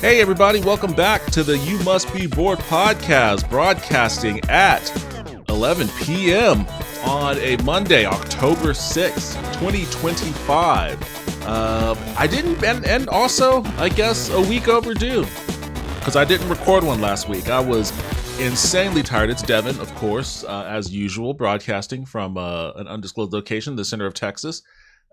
Hey everybody, welcome back to the You Must Be Bored podcast, broadcasting at 11 p.m. on a Monday, October 6th, 2025. And also, I guess, a week overdue, because I didn't record one last week. I was insanely tired. It's Devin, of course, as usual, broadcasting from an undisclosed location, the center of Texas.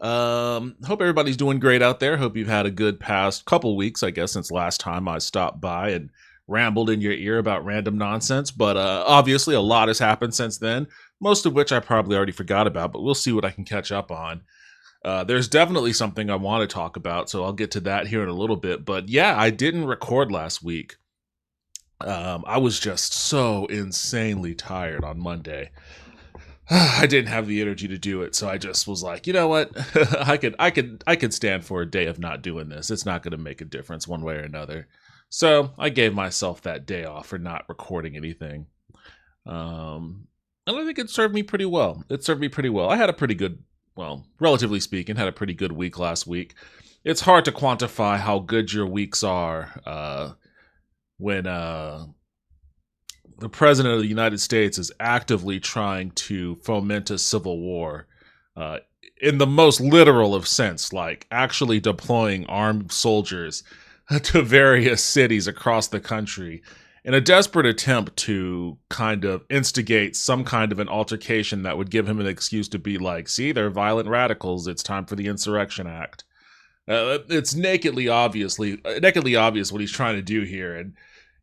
Hope everybody's doing great out there. Hope you've had a good past couple weeks, I guess, since last time I stopped by and rambled in your ear about random nonsense. But obviously a lot has happened since then, most of which I probably already forgot about, but we'll see what I can catch up on. There's definitely something I want to talk about, so I'll get to that here in a little bit. But yeah, I didn't record last week. I was just so insanely tired on Monday. I didn't have the energy to do it, so I just was like, you know what? I could stand for a day of not doing this. It's not going to make a difference one way or another. So I gave myself that day off for not recording anything. And I think it served me pretty well. I had a pretty good, well, relatively speaking, had a pretty good week last week. It's hard to quantify how good your weeks are when the president of the United States is actively trying to foment a civil war in the most literal of sense, like actually deploying armed soldiers to various cities across the country in a desperate attempt to kind of instigate some kind of an altercation that would give him an excuse to be like, see, they're violent radicals. It's time for the Insurrection Act. It's nakedly obvious what he's trying to do here. And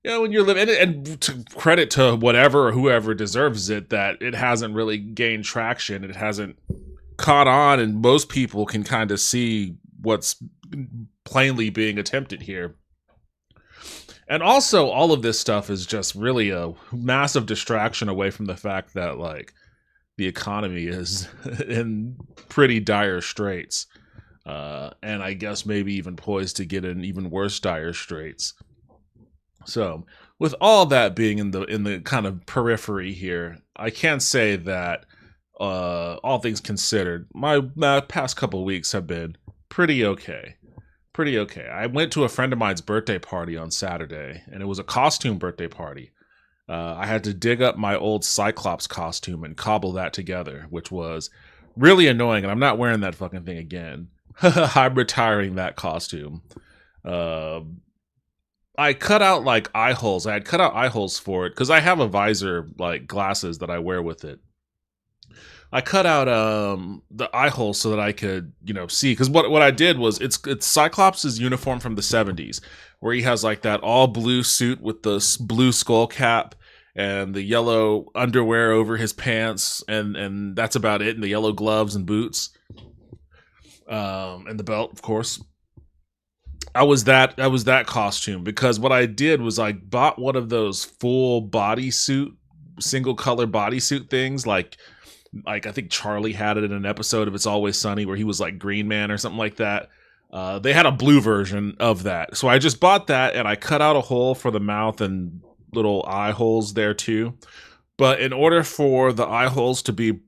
you know, when you're living, and to credit to whatever or whoever deserves it, that it hasn't really gained traction. It hasn't caught on, and most people can kind of see what's plainly being attempted here. And also, all of this stuff is just really a massive distraction away from the fact that, like, the economy is in pretty dire straits. And I guess maybe even poised to get in even worse dire straits. So, with all that being in the kind of periphery here, I can say that all things considered, my past couple weeks have been pretty okay. I went to a friend of mine's birthday party on Saturday, and it was a costume birthday party. I had to dig up my old Cyclops costume and cobble that together, which was really annoying, and I'm not wearing that fucking thing again. I'm retiring that costume. I cut out like eye holes. I had cut out eye holes for it because I have a visor, like glasses that I wear with it. I cut out the eye holes so that I could, see. Because what I did was it's Cyclops' uniform from the 70s, where he has like that all blue suit with the blue skull cap and the yellow underwear over his pants, and that's about it. And the yellow gloves and boots, and the belt, of course. I was that costume because what I did was I bought one of those full bodysuit, single color bodysuit things, like I think Charlie had it in an episode of It's Always Sunny where he was like Green Man or something like that. They had a blue version of that, so I just bought that and I cut out a hole for the mouth and little eye holes there too. But in order for the eye holes to be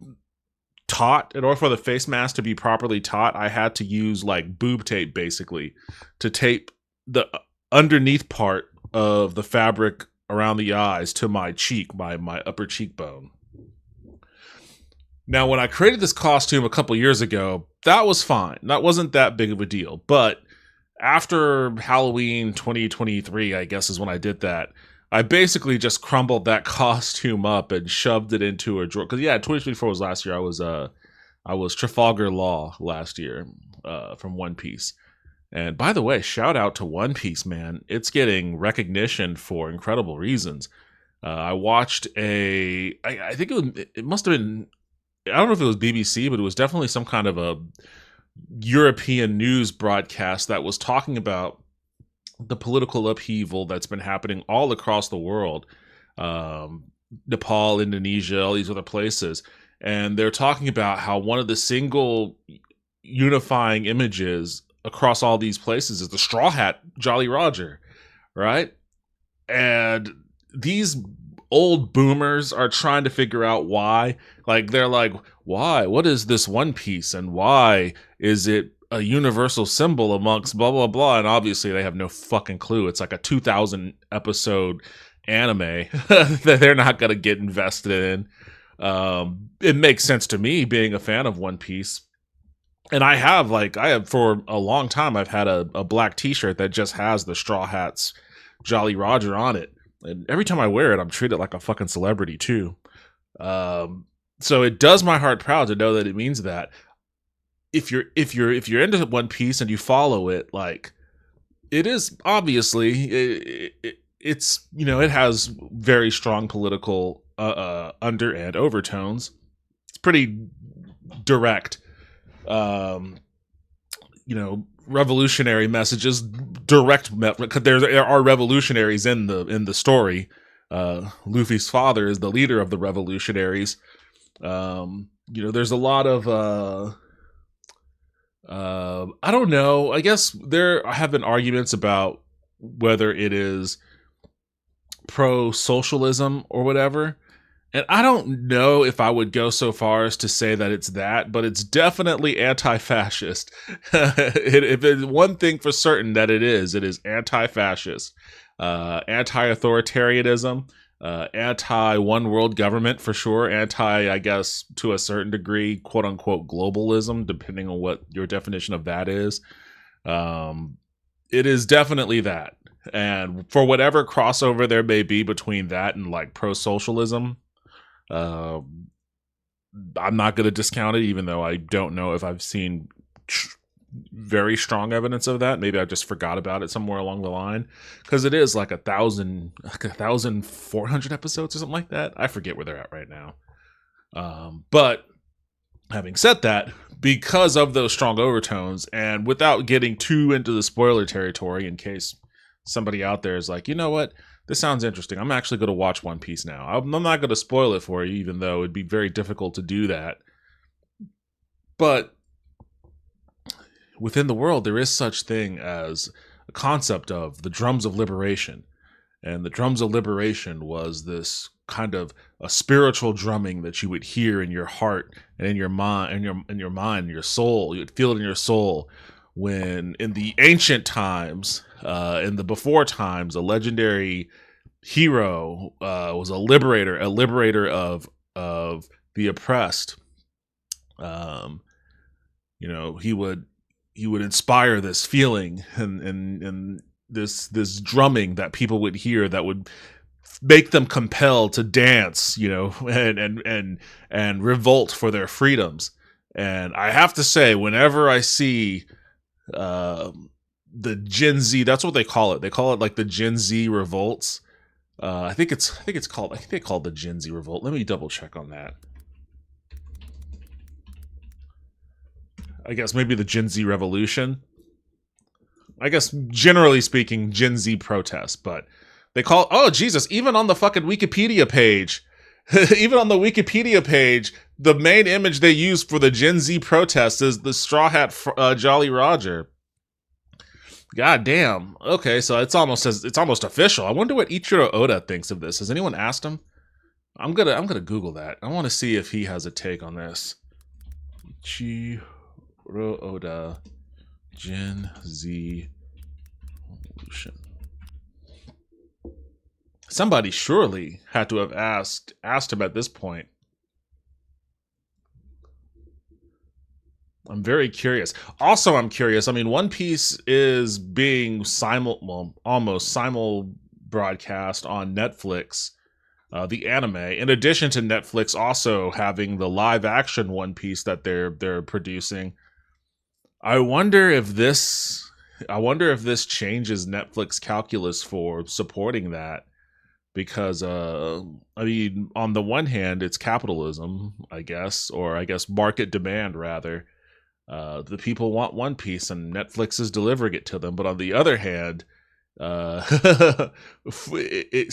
taut, in order for the face mask to be properly taut, I had to use like boob tape basically to tape the underneath part of the fabric around the eyes to my cheek, my upper cheekbone. Now, when I created this costume a couple years ago, that was fine. That wasn't that big of a deal. But after Halloween 2023, I guess is when I did that, I basically just crumbled that costume up and shoved it into a drawer. Because 2024 was last year. I was Trafalgar Law last year from One Piece. And by the way, shout out to One Piece, man. It's getting recognition for incredible reasons. I watched I think it must have been, I don't know if it was BBC, but it was definitely some kind of a European news broadcast that was talking about the political upheaval that's been happening all across the world. Nepal, Indonesia, all these other places. And they're talking about how one of the single unifying images across all these places is the Straw Hat Jolly Roger, right? And these old boomers are trying to figure out why. Like, they're like, why? What is this One Piece? And why is it a universal symbol amongst blah blah blah, and obviously they have no fucking clue. It's like a 2,000 episode anime that they're not gonna get invested in. It makes sense to me being a fan of One Piece. And I have for a long time, I've had a black t-shirt that just has the Straw Hats Jolly Roger on it. And every time I wear it, I'm treated like a fucking celebrity too. So it does my heart proud to know that it means that if you're into One Piece and you follow it, like, it is obviously it's, you know, it has very strong political under and overtones. It's pretty direct. You know, revolutionary messages, because there are revolutionaries in the story. Luffy's father is the leader of the revolutionaries. You know, there's a lot of I don't know. I guess there have been arguments about whether it is pro-socialism or whatever. And I don't know if I would go so far as to say that it's that, but it's definitely anti-fascist. If it's one thing for certain that it is anti-fascist, anti-authoritarianism, anti-one world government for sure, anti, I guess, to a certain degree, quote unquote, globalism, depending on what your definition of that is. It is definitely that. And for whatever crossover there may be between that and like pro-socialism, I'm not going to discount it, even though I don't know if I've seen very strong evidence of that. Maybe I just forgot about it somewhere along the line, because it is like 1,400 episodes or something like that. I forget where they're at right now. But having said that, because of those strong overtones, and without getting too into the spoiler territory, in case somebody out there is like, you know what, this sounds interesting, I'm actually going to watch One Piece now. I'm not going to spoil it for you, even though it'd be very difficult to do that. But within the world, there is such thing as a concept of the drums of liberation. And the drums of liberation was this kind of a spiritual drumming that you would hear in your heart and in your mind, in your mind, in your soul. You would feel it in your soul when, in the ancient times, in the before times, a legendary hero was a liberator of the oppressed. You know, he would inspire this feeling and this drumming that people would hear that would make them compelled to dance, you know, and revolt for their freedoms. And I have to say, whenever I see the Gen Z, that's what they call it. They call it like the Gen Z revolts. I think they call it the Gen Z revolt. Let me double check on that. I guess maybe the Gen Z revolution. I guess generally speaking, Gen Z protests, but they call, oh Jesus, even on the fucking Wikipedia page, the main image they use for the Gen Z protest is the Straw Hat Jolly Roger. God damn. Okay, so it's almost official. I wonder what Ichiro Oda thinks of this. Has anyone asked him? I'm gonna Google that. I want to see if he has a take on this. Ichiro Oda, Gen Z revolution. Somebody surely had to have asked him at this point. I'm very curious. Also, I'm curious. I mean, One Piece is being almost simul broadcast on Netflix, the anime. In addition to Netflix also having the live action One Piece that they're producing. I wonder if this changes Netflix calculus for supporting that, because I mean, on the one hand, it's capitalism, I guess, or I guess market demand rather. The people want One Piece, and Netflix is delivering it to them. But on the other hand, it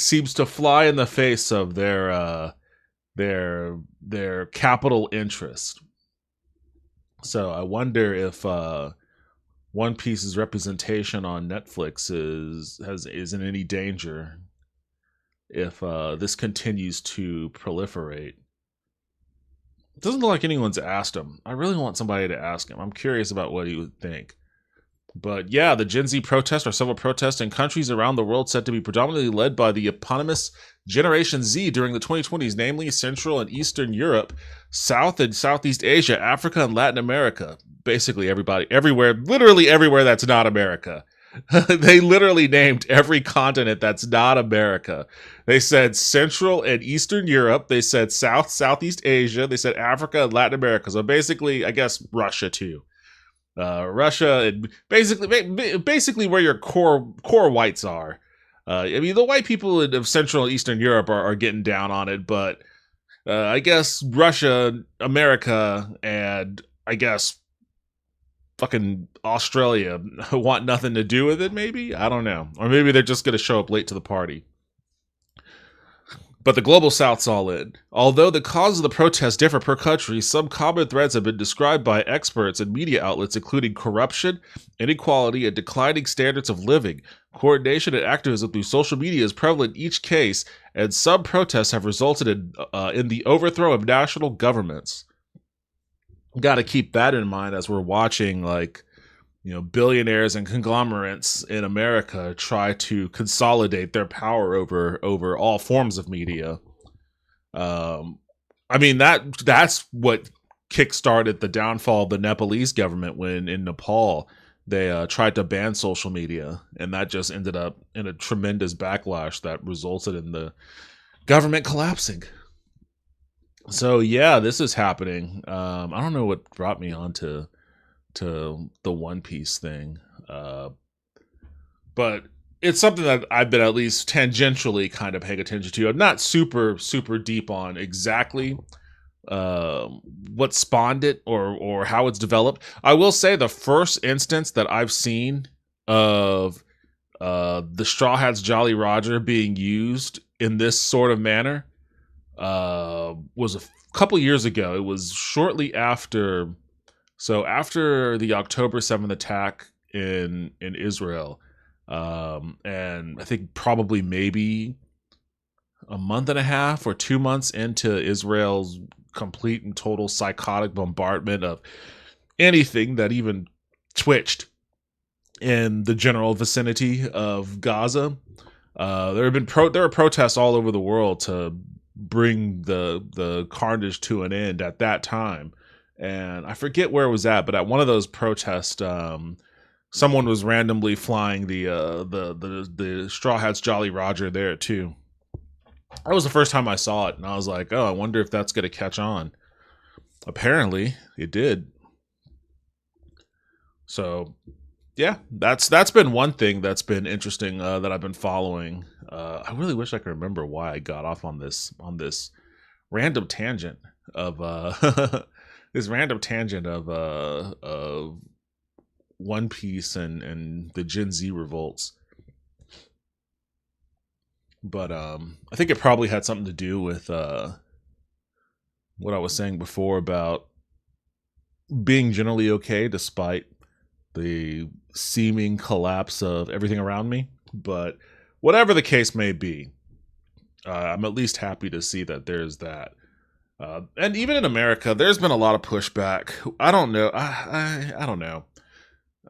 seems to fly in the face of their capital interest. So I wonder if One Piece's representation on Netflix is in any danger if this continues to proliferate. It doesn't look like anyone's asked him. I really want somebody to ask him. I'm curious about what he would think. But yeah, the Gen Z protests are several protests in countries around the world said to be predominantly led by the eponymous Generation Z during the 2020s, namely Central and Eastern Europe, South and Southeast Asia, Africa, and Latin America. Basically, everybody, everywhere, literally everywhere that's not America. They literally named every continent that's not America. They said Central and Eastern Europe. They said South, Southeast Asia. They said Africa and Latin America. So basically, I guess Russia too. Russia and basically where your core whites are. I mean, the white people of Central and Eastern Europe are getting down on it, but I guess Russia, America, and I guess fucking Australia want nothing to do with it. Maybe, I don't know, or maybe they're just gonna show up late to the party. But the global South's all in. Although the causes of the protests differ per country, some common threads have been described by experts and media outlets, including corruption, inequality, and declining standards of living. Coordination and activism through social media is prevalent in each case, and some protests have resulted in the overthrow of national governments. Got to keep that in mind as we're watching, like, billionaires and conglomerates in America try to consolidate their power over all forms of media. I mean, that's what kickstarted the downfall of the Nepalese government when in Nepal they tried to ban social media, and that just ended up in a tremendous backlash that resulted in the government collapsing. So yeah, this is happening. I don't know what brought me onto to the One Piece thing. But it's something that I've been at least tangentially kind of paying attention to. I'm not super deep on exactly what spawned it or how it's developed. I will say the first instance that I've seen of the Straw Hats Jolly Roger being used in this sort of manner was a couple years ago. It was shortly after. So after the October 7th attack in Israel, and I think probably maybe a month and a half or 2 months into Israel's complete and total psychotic bombardment of anything that even twitched in the general vicinity of Gaza, there were protests all over the world to bring the carnage to an end at that time. And I forget where it was at, but at one of those protests, someone was randomly flying the Straw Hats Jolly Roger there too. That was the first time I saw it, and I was like, "Oh, I wonder if that's going to catch on." Apparently, it did. So, yeah, that's been one thing that's been interesting that I've been following. I really wish I could remember why I got off on this random tangent of this random tangent of One Piece and the Gen Z revolts. But I think it probably had something to do with what I was saying before about being generally okay despite the seeming collapse of everything around me. But whatever the case may be, I'm at least happy to see that there's that. And even in America, there's been a lot of pushback. I don't know. I don't know.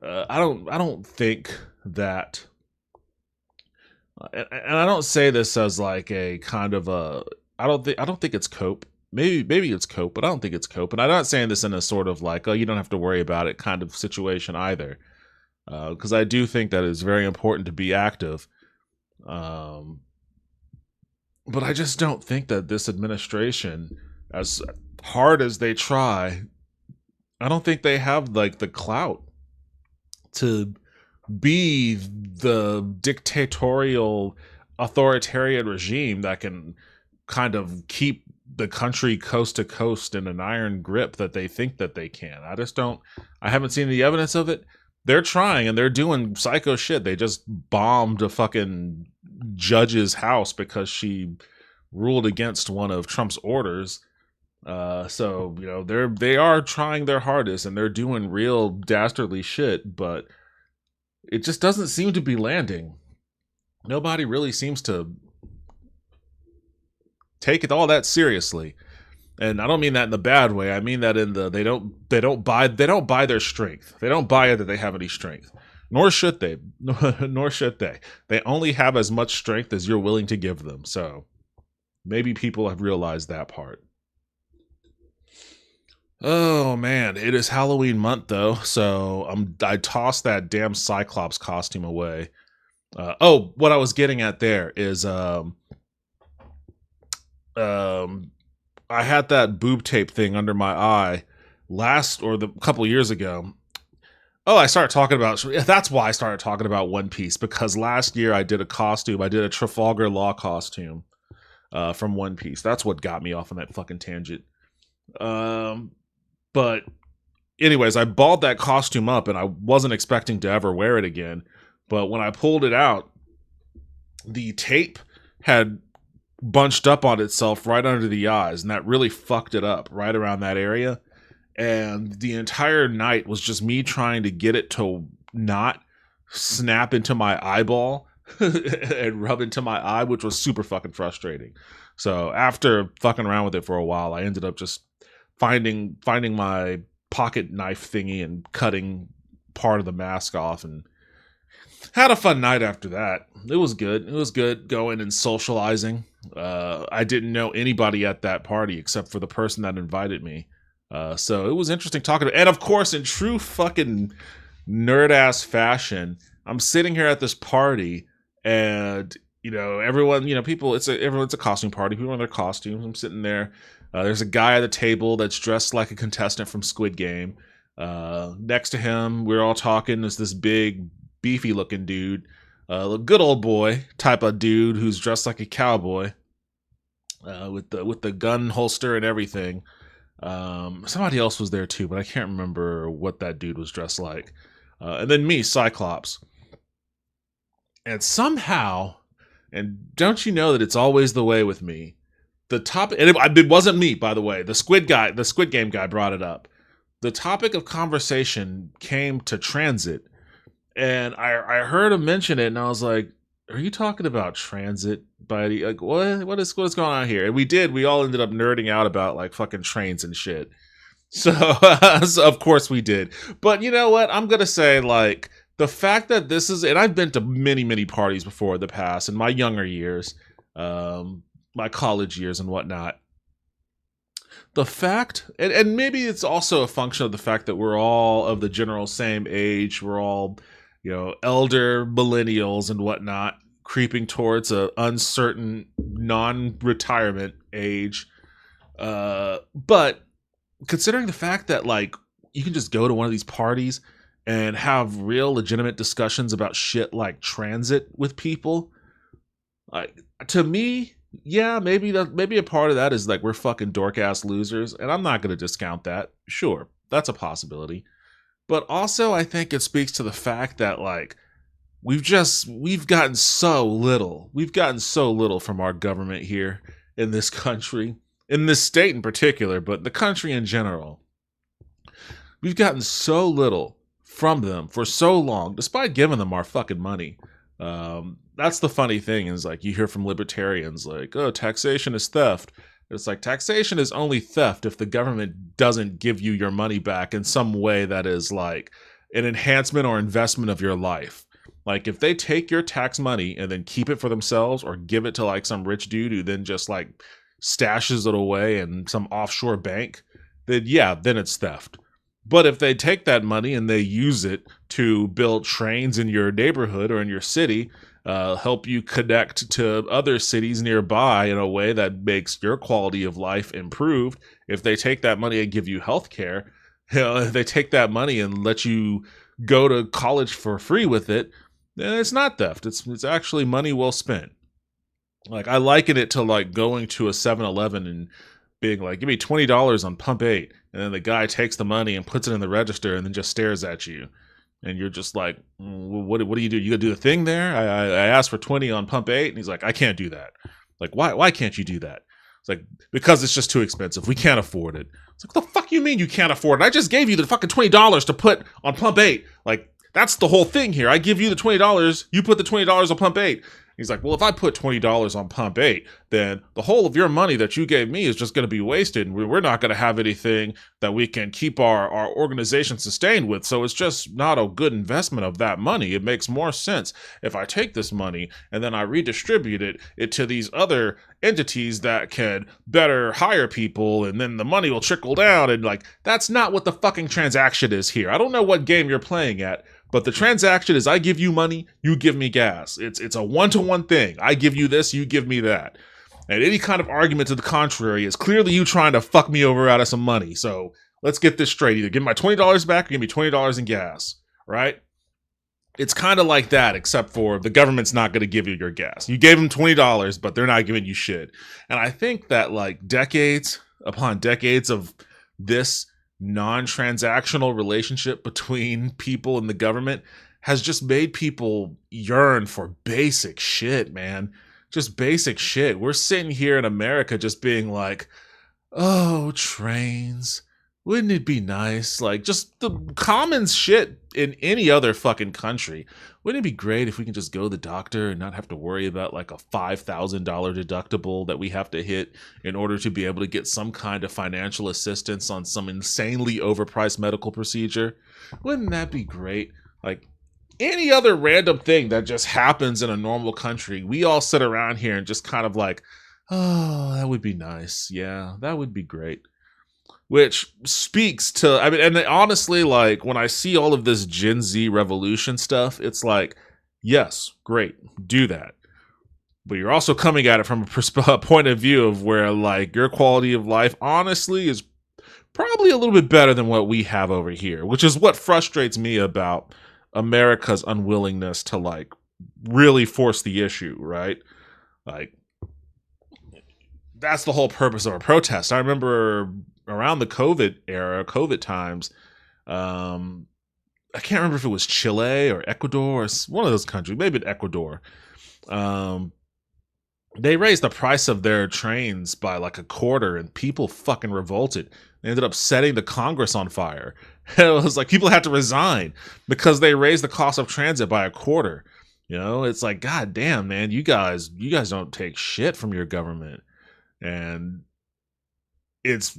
I don't think that, and I don't say this as like a kind of a. I don't think it's cope. Maybe it's cope, but I don't think it's cope. And I'm not saying this in a sort of like, oh, you don't have to worry about it kind of situation either, because I do think that it's very important to be active. But I just don't think that this administration, as hard as they try, I don't think they have like the clout to be the dictatorial authoritarian regime that can kind of keep the country coast to coast in an iron grip that they think that they can. I haven't seen the evidence of it. They're trying and they're doing psycho shit. They just bombed a fucking judge's house because she ruled against one of Trump's orders. So they are trying their hardest and they're doing real dastardly shit, but it just doesn't seem to be landing. Nobody really seems to take it all that seriously. And I don't mean that in the bad way. I mean that in the they don't buy their strength. They don't buy it that they have any strength. Nor should they. Nor should they. They only have as much strength as you're willing to give them. So maybe people have realized that part. Oh man, it is Halloween month though, so I tossed that damn Cyclops costume away. What I was getting at there is I had that boob tape thing under my eye the couple years ago. Oh, that's why I started talking about One Piece, because last year I did a Trafalgar Law costume from One Piece. That's what got me off on that fucking tangent. But anyways, I balled that costume up and I wasn't expecting to ever wear it again. But when I pulled it out, the tape had bunched up on itself right under the eyes, and that really fucked it up right around that area. And the entire night was just me trying to get it to not snap into my eyeball and rub into my eye, which was super fucking frustrating. So after fucking around with it for a while, I ended up just finding my pocket knife thingy and cutting part of the mask off, and had a fun night after that. It was good. It was good going and socializing. I didn't know anybody at that party except for the person that invited me. So it was interesting talking to, and of course, in true fucking nerd ass fashion, I'm sitting here at this party, and everyone, everyone's a costume party. People in their costumes. I'm sitting there. There's a guy at the table that's dressed like a contestant from Squid Game. Next to him, we're all talking. There's this big, beefy looking dude, a good old boy type of dude who's dressed like a cowboy, with the gun holster and everything. Somebody else was there too, but I can't remember what that dude was dressed like. And then me, Cyclops. And somehow, and don't you know that it's always the way with me, the topic, and it wasn't me, by the way, the Squid Game guy brought it up. The topic of conversation came to transit, and I heard him mention it, and I was like, are you talking about transit, buddy? Like, what is going on here? And we all ended up nerding out about like fucking trains and shit. So, so of course we did. But you know what? I'm going to say, like, the fact that this is, and I've been to many, many parties before in the past, in my younger years, my college years and whatnot. The fact, and maybe it's also a function of the fact that we're all of the general same age. We're all, elder millennials and whatnot, creeping towards a uncertain non-retirement age. But considering the fact that, like, you can just go to one of these parties and have real legitimate discussions about shit like transit with people, like, to me, yeah, maybe a part of that is like we're fucking dork ass losers, and I'm not going to discount that. Sure, that's a possibility. But also, I think it speaks to the fact that, like, we've gotten so little. We've gotten so little from our government here in this country, in this state in particular, but the country in general. We've gotten so little from them for so long, despite giving them our fucking money. That's the funny thing, is like you hear from libertarians like, oh, taxation is theft. It's like, taxation is only theft if the government doesn't give you your money back in some way that is like an enhancement or investment of your life. Like, if they take your tax money and then keep it for themselves, or give it to like some rich dude who then just like stashes it away in some offshore bank, then yeah, then it's theft. But if they take that money and they use it to build trains in your neighborhood or in your city, help you connect to other cities nearby in a way that makes your quality of life improved, if they take that money and give you health care, if they take that money and let you go to college for free with it, then it's not theft. It's actually money well spent. Like, I liken it to like going to a 7-Eleven and being like, give me $20 on pump 8. And then the guy takes the money and puts it in the register and then just stares at you. And you're just like, what do you do? You gotta do the thing there? I asked for 20 on pump 8. And he's like, I can't do that. Like, why can't you do that? It's like, because it's just too expensive. We can't afford it. It's like, what the fuck you mean you can't afford it? I just gave you the fucking $20 to put on pump 8. Like, that's the whole thing here. I give you the $20. You put the $20 on pump 8. He's like, well, if I put $20 on pump 8, then the whole of your money that you gave me is just going to be wasted. And we're not going to have anything that we can keep our organization sustained with. So it's just not a good investment of that money. It makes more sense if I take this money and then I redistribute it to these other entities that can better hire people, and then the money will trickle down. And like, that's not what the fucking transaction is here. I don't know what game you're playing at, but the transaction is I give you money, you give me gas. It's a one-to-one thing. I give you this, you give me that. And any kind of argument to the contrary is clearly you trying to fuck me over out of some money. So let's get this straight. Either give me my $20 back or give me $20 in gas, right? It's kind of like that, except for the government's not going to give you your gas. You gave them $20, but they're not giving you shit. And I think that like decades upon decades of this non-transactional relationship between people and the government has just made people yearn for basic shit, man. Just basic shit. We're sitting here in America just being like, oh, trains. Wouldn't it be nice? Like, just the common shit in any other fucking country. Wouldn't it be great if we can just go to the doctor and not have to worry about like a $5,000 deductible that we have to hit in order to be able to get some kind of financial assistance on some insanely overpriced medical procedure? Wouldn't that be great? Like, any other random thing that just happens in a normal country, we all sit around here and just kind of like, oh, that would be nice. Yeah, that would be great. Which speaks to, I mean, and honestly, like, when I see all of this Gen Z revolution stuff, it's like, yes, great, do that. But you're also coming at it from a point of view of where, like, your quality of life, honestly, is probably a little bit better than what we have over here, which is what frustrates me about America's unwillingness to, like, really force the issue, right? Like, that's the whole purpose of a protest. I remember around the COVID times, I can't remember if it was Chile or Ecuador or one of those countries, maybe Ecuador. They raised the price of their trains by like a quarter, and people fucking revolted. They ended up setting the Congress on fire. It was like people had to resign because they raised the cost of transit by a quarter. You know, it's like, God damn, man, you guys don't take shit from your government. And it's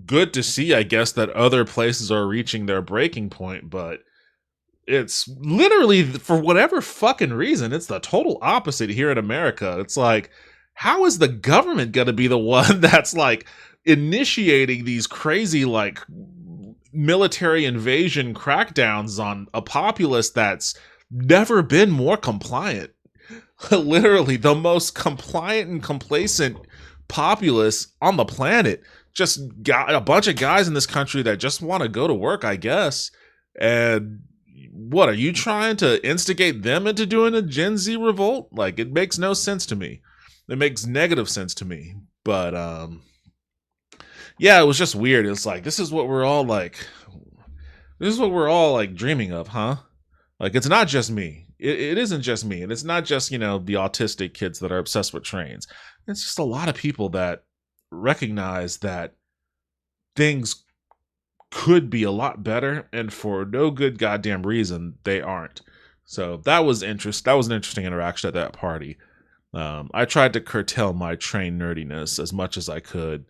good to see, I guess, that other places are reaching their breaking point, but it's literally, for whatever fucking reason, it's the total opposite here in America. It's like, how is the government going to be the one that's like initiating these crazy like military invasion crackdowns on a populace that's never been more compliant? Literally the most compliant and complacent populace on the planet. Just got a bunch of guys in this country that just want to go to work, I guess. And what, are you trying to instigate them into doing a Gen Z revolt? Like, it makes no sense to me. It makes negative sense to me. But yeah, it was just weird. It's like, this is what we're all like dreaming of, huh? Like, it's not just me. It isn't just me. And it's not just, you know, the autistic kids that are obsessed with trains. It's just a lot of people that recognize that things could be a lot better, and for no good goddamn reason they aren't. So that was an interesting interaction at that party. I tried to curtail my train nerdiness as much as I could,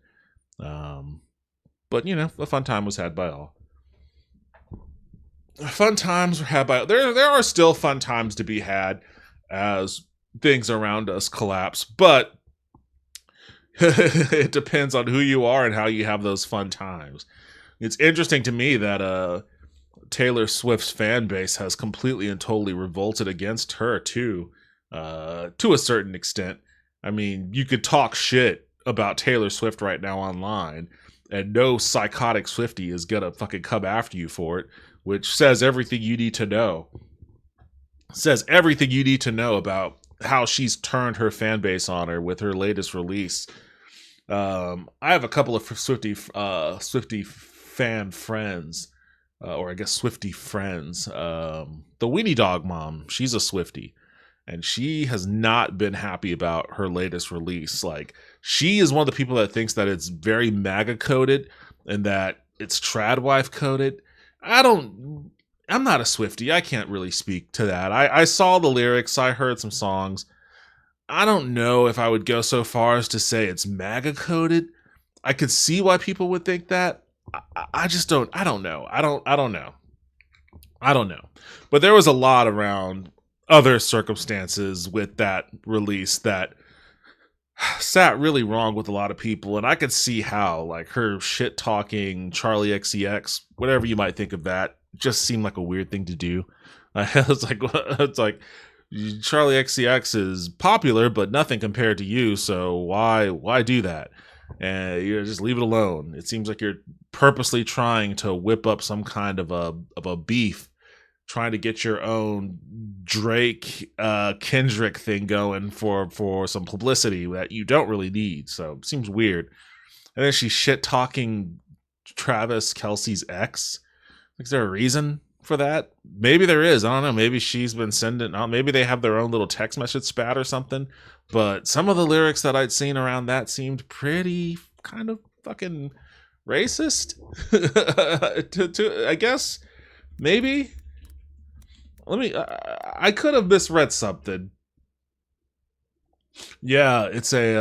but you know, a fun time was had by all. Fun times were had by there are still fun times to be had as things around us collapse, but it depends on who you are and how you have those fun times. It's interesting to me that Taylor Swift's fan base has completely and totally revolted against her too, to a certain extent. I mean, you could talk shit about Taylor Swift right now online, and no psychotic Swiftie is gonna fucking come after you for it, which says everything you need to know. Says everything you need to know about how she's turned her fan base on her with her latest release. I have a couple of Swiftie fan friends, or I guess Swiftie friends. The Weenie Dog mom, she's a Swiftie, and she has not been happy about her latest release. Like, she is one of the people that thinks that it's very MAGA coded and that it's trad wife coded. I'm not a Swiftie. I can't really speak to that. I saw the lyrics. I heard some songs. I don't know if I would go so far as to say it's MAGA coded. I could see why people would think that. I just don't. I don't know. I don't know. I don't know. But there was a lot around other circumstances with that release that sat really wrong with a lot of people, and I could see how, like, her shit talking Charlie XCX, whatever you might think of that, just seemed like a weird thing to do. It's like Charlie XCX is popular, but nothing compared to you. So why do that? And you just leave it alone. It seems like you're purposely trying to whip up some kind of a beef, trying to get your own Drake Kendrick thing going for some publicity that you don't really need. So it seems weird. And then she's shit talking Travis Kelce's ex. Is there a reason for that? Maybe there is. I don't know. Maybe she's been sending out. Maybe they have their own little text message spat or something. But some of the lyrics that I'd seen around that seemed pretty kind of fucking racist. I guess maybe. I could have misread something. Yeah, it's like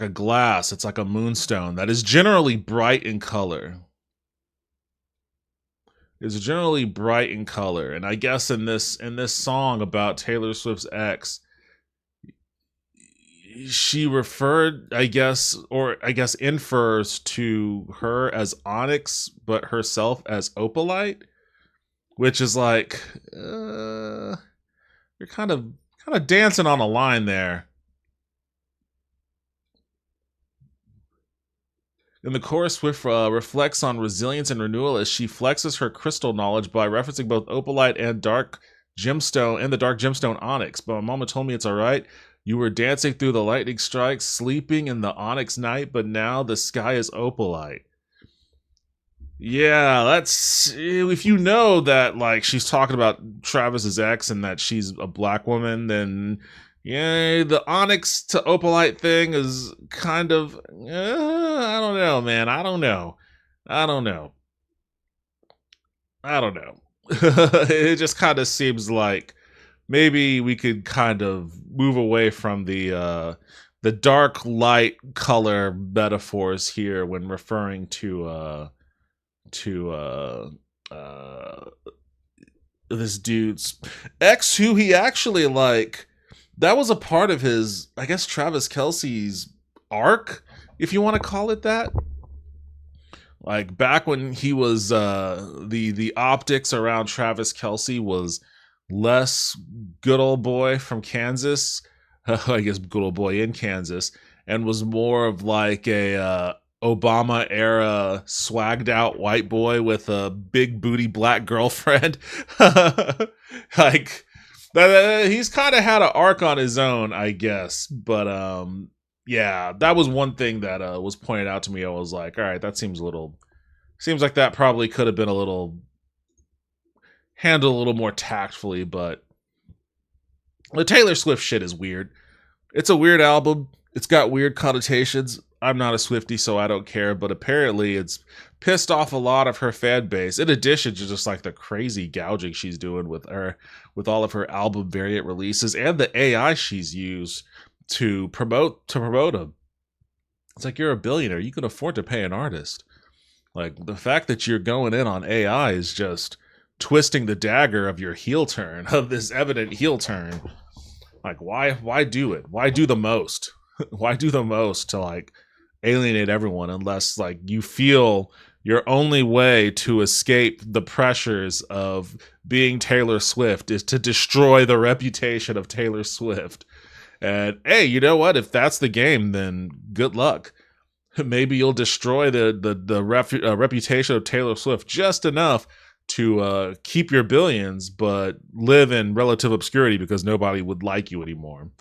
a glass. It's like a moonstone that is generally bright in color. It's generally bright in color, and I guess in this song about Taylor Swift's ex, she referred, I guess infers to her as onyx, but herself as opalite, which is like you're kind of dancing on a line there. In the chorus, Swift reflects on resilience and renewal as she flexes her crystal knowledge by referencing both opalite and dark gemstone and the dark gemstone onyx. But my mama told me it's all right. You were dancing through the lightning strikes, sleeping in the onyx night, but now the sky is opalite. Yeah, that's, if you know that, like, she's talking about Travis's ex and that she's a black woman, then yeah, the onyx to opalite thing is kind of, I don't know, man. I don't know. It just kind of seems like maybe we could kind of move away from the dark light color metaphors here when referring to this dude's ex, who he actually, like, that was a part of his, I guess, Travis Kelce's arc, if you want to call it that. Like, back when he was the optics around Travis Kelce was less good old boy from Kansas, I guess good old boy in Kansas, and was more of like a Obama era swagged out white boy with a big booty black girlfriend. Like, he's kind of had an arc on his own, I guess. But yeah, that was one thing that was pointed out to me. I was like, all right, that seems like that probably could have been a little handled a little more tactfully. But the Taylor Swift shit is weird. It's a weird album. It's got weird connotations. I'm not a Swiftie, so I don't care, but apparently it's pissed off a lot of her fan base, in addition to just like the crazy gouging she's doing with all of her album variant releases and the AI she's used to promote them. It's like, you're a billionaire. You can afford to pay an artist. Like, the fact that you're going in on AI is just twisting the dagger of your heel turn, of this evident heel turn. Like, why do it? Why do the most? Why do the most to, like, alienate everyone, unless, like, you feel your only way to escape the pressures of being Taylor Swift is to destroy the reputation of Taylor Swift. And hey, you know what? If that's the game, then good luck. Maybe you'll destroy the reputation of Taylor Swift just enough to keep your billions, but live in relative obscurity because nobody would like you anymore.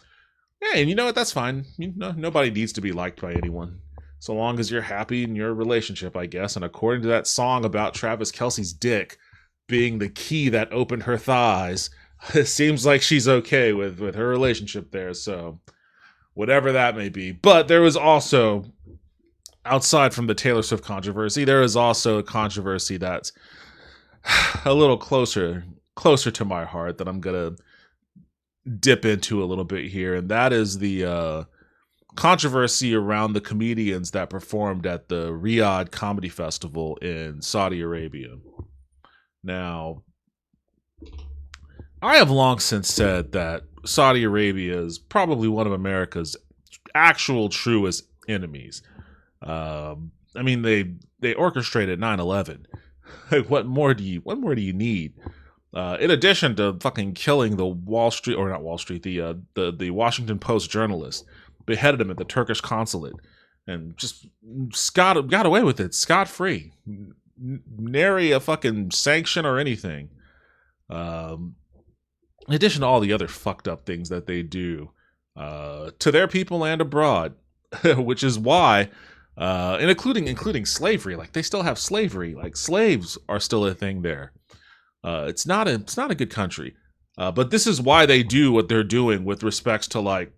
Hey, and you know what? That's fine. You know, nobody needs to be liked by anyone, so long as you're happy in your relationship, I guess. And according to that song about Travis Kelce's dick being the key that opened her thighs, it seems like she's okay with her relationship there. So whatever that may be. But there was also, outside from the Taylor Swift controversy, there is also a controversy that's a little closer to my heart that I'm gonna dip into a little bit here, and that is the controversy around the comedians that performed at the Riyadh Comedy Festival in Saudi Arabia. Now, I have long since said that Saudi Arabia is probably one of America's actual truest enemies. I mean, they orchestrated 9/11. Like, what more do you need? In addition to fucking killing the Wall Street, or not Wall Street, the Washington Post journalist, beheaded him at the Turkish consulate, and just got away with it scot free, nary a fucking sanction or anything. In addition to all the other fucked up things that they do to their people and abroad, which is why, and including slavery, like they still have slavery, like slaves are still a thing there. It's not a good country, but this is why they do what they're doing with respects to like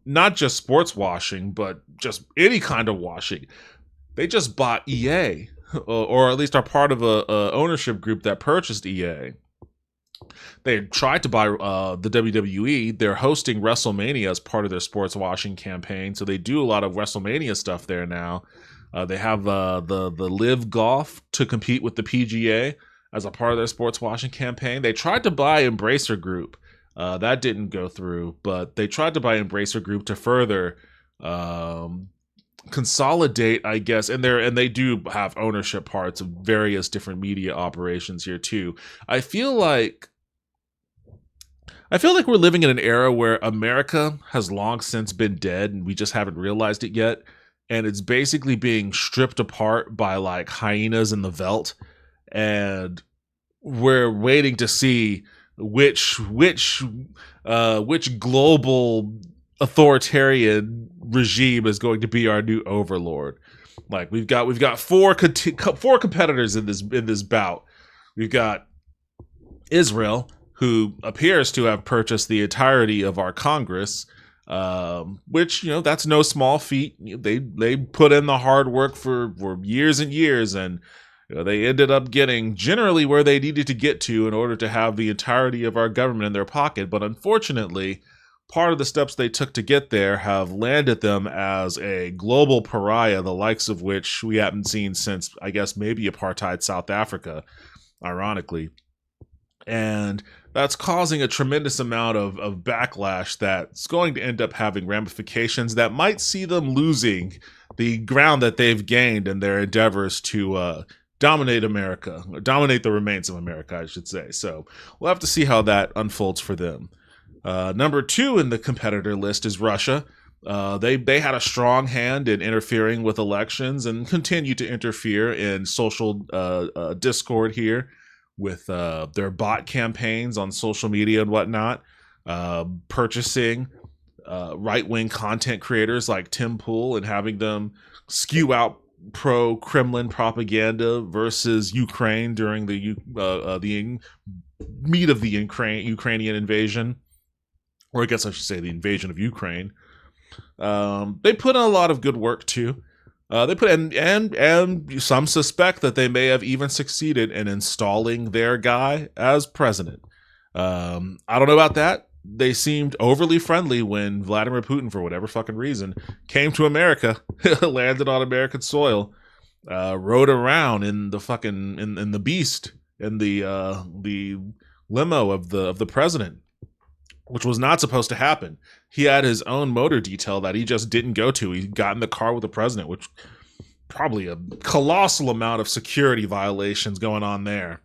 not just sports washing, but just any kind of washing. They just bought EA, or at least are part of a ownership group that purchased EA. They tried to buy the WWE. They're hosting WrestleMania as part of their sports washing campaign, so they do a lot of WrestleMania stuff there now. They have the Live Golf to compete with the PGA as a part of their sports washing campaign. They tried to buy Embracer Group. That didn't go through, but they tried to buy Embracer Group to further consolidate, I guess, and they do have ownership parts of various different media operations here too. I feel like we're living in an era where America has long since been dead and we just haven't realized it yet. And it's basically being stripped apart by like hyenas in the veldt. And we're waiting to see which global authoritarian regime is going to be our new overlord. Like we've got four competitors in this bout. We've got Israel, who appears to have purchased the entirety of our Congress, which, you know, that's no small feat. They put in the hard work for years and years, and you know, they ended up getting generally where they needed to get to in order to have the entirety of our government in their pocket. But unfortunately, part of the steps they took to get there have landed them as a global pariah, the likes of which we haven't seen since, I guess, maybe apartheid South Africa, ironically. And that's causing a tremendous amount of backlash that's going to end up having ramifications that might see them losing the ground that they've gained in their endeavors to dominate America, or dominate the remains of America, I should say. So we'll have to see how that unfolds for them. Number 2 in the competitor list is Russia. They had a strong hand in interfering with elections and continue to interfere in social discord here with their bot campaigns on social media and whatnot, purchasing right-wing content creators like Tim Pool and having them spew out pro-Kremlin propaganda versus Ukraine during the meat of the Ukrainian invasion, or I guess I should say the invasion of Ukraine. They put in a lot of good work too. They put in, and some suspect that they may have even succeeded in installing their guy as president. I don't know about that. They seemed overly friendly when Vladimir Putin, for whatever fucking reason, came to America, landed on American soil, rode around in the fucking in the beast, in the limo of the president, which was not supposed to happen. He had his own motor detail that he just didn't go to. He got in the car with the president, which probably a colossal amount of security violations going on there.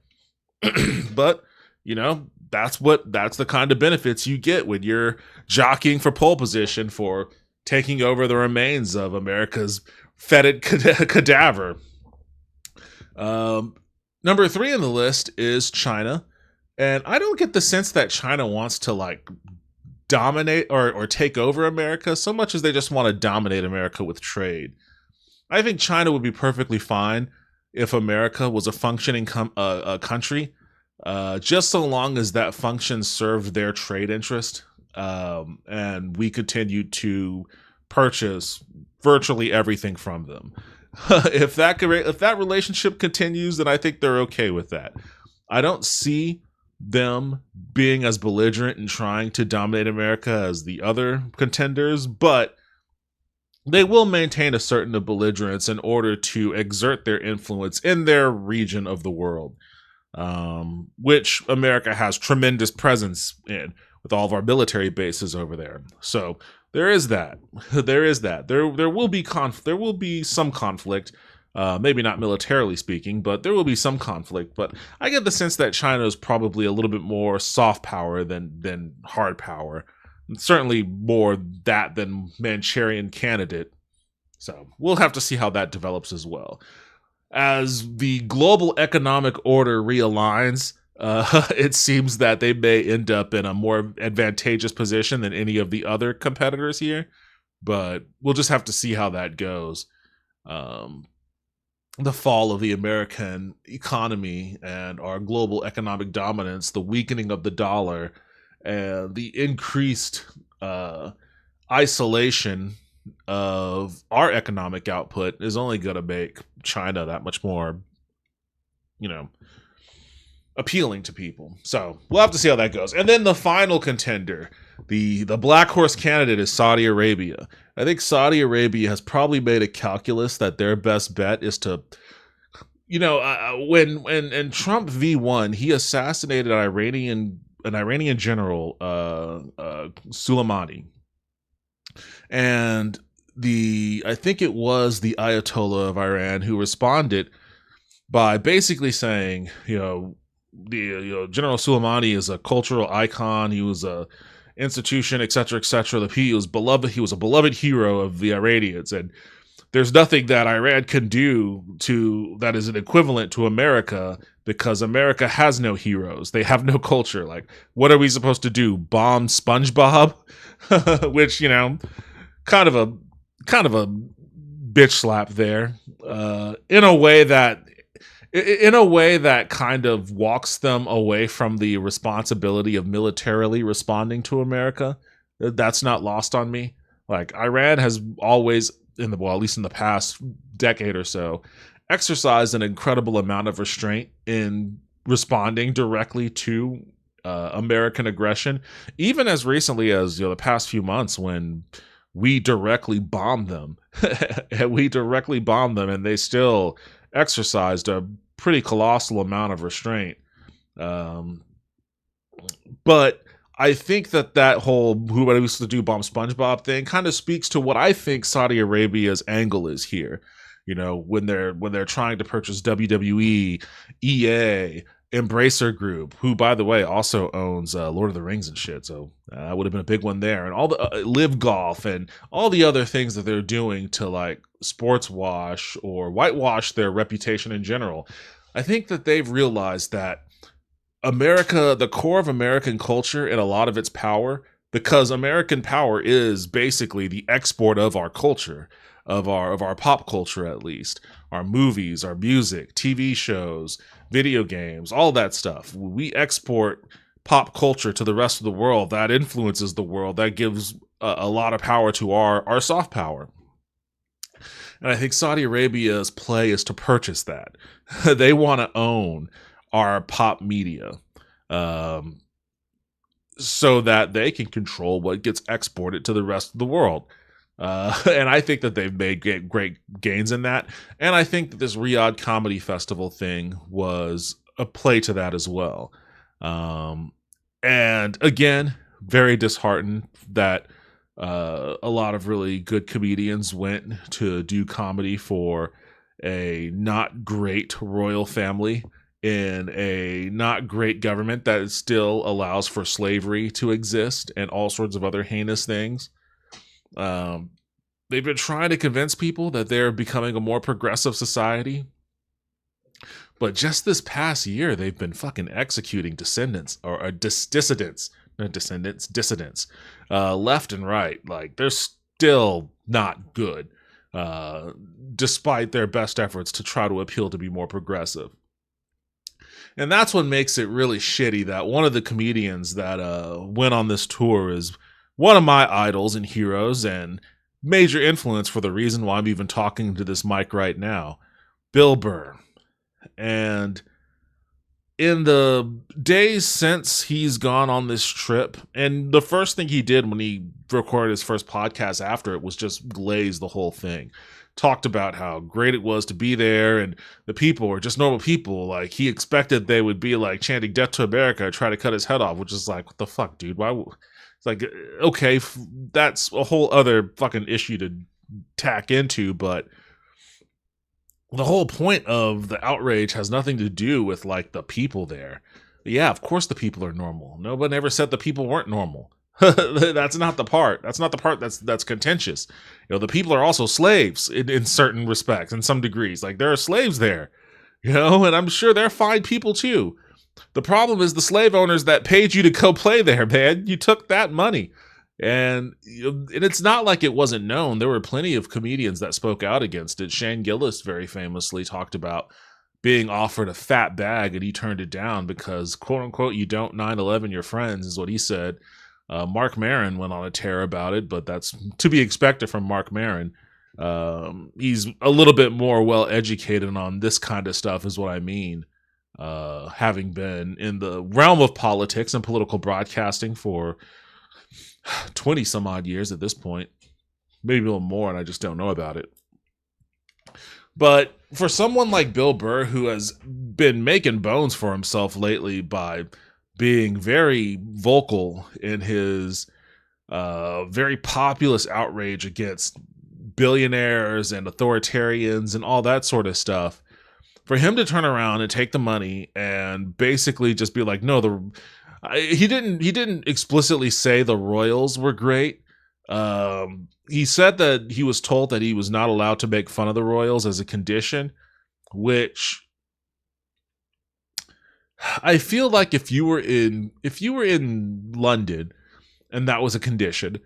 But, you know, that's the kind of benefits you get when you're jockeying for pole position for taking over the remains of America's fetid cadaver. Number 3 on the list is China. And I don't get the sense that China wants to like dominate or take over America so much as they just want to dominate America with trade. I think China would be perfectly fine if America was a functioning country, just so long as that function served their trade interest, and we continued to purchase virtually everything from them. If that relationship continues, then I think they're okay with that. I don't see them being as belligerent and trying to dominate America as the other contenders, but they will maintain a certain belligerence in order to exert their influence in their region of the world, which America has tremendous presence in with all of our military bases over there. So there is that. There is that. There will be there will be some conflict. Maybe not militarily speaking, but there will be some conflict. But I get the sense that China is probably a little bit more soft power than hard power. And certainly more that than Manchurian candidate. So we'll have to see how that develops as well. As the global economic order realigns, it seems that they may end up in a more advantageous position than any of the other competitors here. But we'll just have to see how that goes. The fall of the American economy and our global economic dominance, the weakening of the dollar, and the increased isolation of our economic output is only going to make China that much more, appealing to people. So we'll have to see how that goes. And then the final contender, the black horse candidate, is Saudi Arabia. I think Saudi Arabia has probably made a calculus that their best bet is to, when Trump V1, he assassinated an Iranian general, Soleimani, and I think it was the Ayatollah of Iran who responded by basically saying, General Soleimani is a cultural icon. He was a institution, etc., etc. He was beloved. He was a beloved hero of the Iranians, and there's nothing that Iran can do that is an equivalent to America, because America has no heroes. They have no culture. Like, what are we supposed to do? Bomb SpongeBob? Which, kind of a bitch slap there. In a way that kind of walks them away from the responsibility of militarily responding to America. That's not lost on me. Like, Iran has always, at least in the past decade or so, exercised an incredible amount of restraint in responding directly to American aggression, even as recently as the past few months, when we directly bombed them. And they still exercised a pretty colossal amount of restraint. But I think that whole "who used to do bomb SpongeBob" thing kind of speaks to what I think Saudi Arabia's angle is here. When they're trying to purchase WWE, EA, Embracer Group, who, by the way, also owns Lord of the Rings and shit. So that would have been a big one there. And all the Live Golf and all the other things that they're doing to like sports wash or whitewash their reputation in general. I think that they've realized that America, the core of American culture and a lot of its power, because American power is basically the export of our culture, of our pop culture, at least, our movies, our music, TV shows, video games, all that stuff. We export pop culture to the rest of the world. That influences the world. That gives a lot of power to our soft power. And I think Saudi Arabia's play is to purchase that. They want to own our pop media, so that they can control what gets exported to the rest of the world. And I think that they've made great gains in that. And I think that this Riyadh Comedy Festival thing was a play to that as well. And again, very disheartened that a lot of really good comedians went to do comedy for a not great royal family in a not great government that still allows for slavery to exist and all sorts of other heinous things. They've been trying to convince people that they're becoming a more progressive society. But just this past year, they've been fucking executing dissidents, left and right. Like, they're still not good, despite their best efforts to try to appeal to be more progressive. And that's what makes it really shitty that one of the comedians that went on this tour is one of my idols and heroes and major influence for the reason why I'm even talking to this mic right now, Bill Burr. And in the days since he's gone on this trip, and the first thing he did when he recorded his first podcast after it was just glaze the whole thing. Talked about how great it was to be there, and the people were just normal people. Like, he expected they would be like chanting "Death to America," try to cut his head off, which is like, what the fuck, dude? Why? It's like, okay, that's a whole other fucking issue to tack into, but the whole point of the outrage has nothing to do with like the people there. Yeah, of course the people are normal. No one ever said the people weren't normal. That's not the part. That's not the part that's contentious. You know, the people are also slaves in certain respects, in some degrees. Like, there are slaves there, you know, and I'm sure they're fine people too. The problem is the slave owners that paid you to go play there, man. You took that money. And it's not like it wasn't known. There were plenty of comedians that spoke out against it. Shane Gillis very famously talked about being offered a fat bag and he turned it down because, quote unquote, you don't 9/11 your friends, is what he said. Mark Maron went on a tear about it, but that's to be expected from Mark Maron. He's a little bit more well educated on this kind of stuff, is what I mean. Having been in the realm of politics and political broadcasting for 20 some odd years at this point, maybe a little more, and I just don't know about it. But for someone like Bill Burr, who has been making bones for himself lately by being very vocal in his very populist outrage against billionaires and authoritarians and all that sort of stuff, for him to turn around and take the money and basically just be like, no, he didn't explicitly say the royals were great. He said that he was told that he was not allowed to make fun of the royals as a condition, which I feel like if you were in London and that was a condition,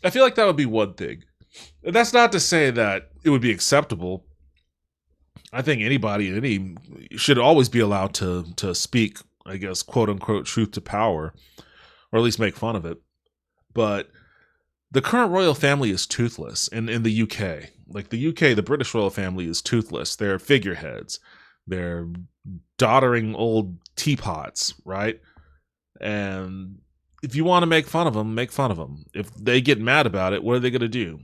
I feel like that would be one thing. And that's not to say that it would be acceptable. I think anybody should always be allowed to speak, I guess, quote unquote, truth to power, or at least make fun of it. But the current royal family is toothless in the UK. Like, the UK, the British royal family is toothless. They're figureheads. They're doddering old teapots, right? And if you want to make fun of them, make fun of them. If they get mad about it, what are they going to do?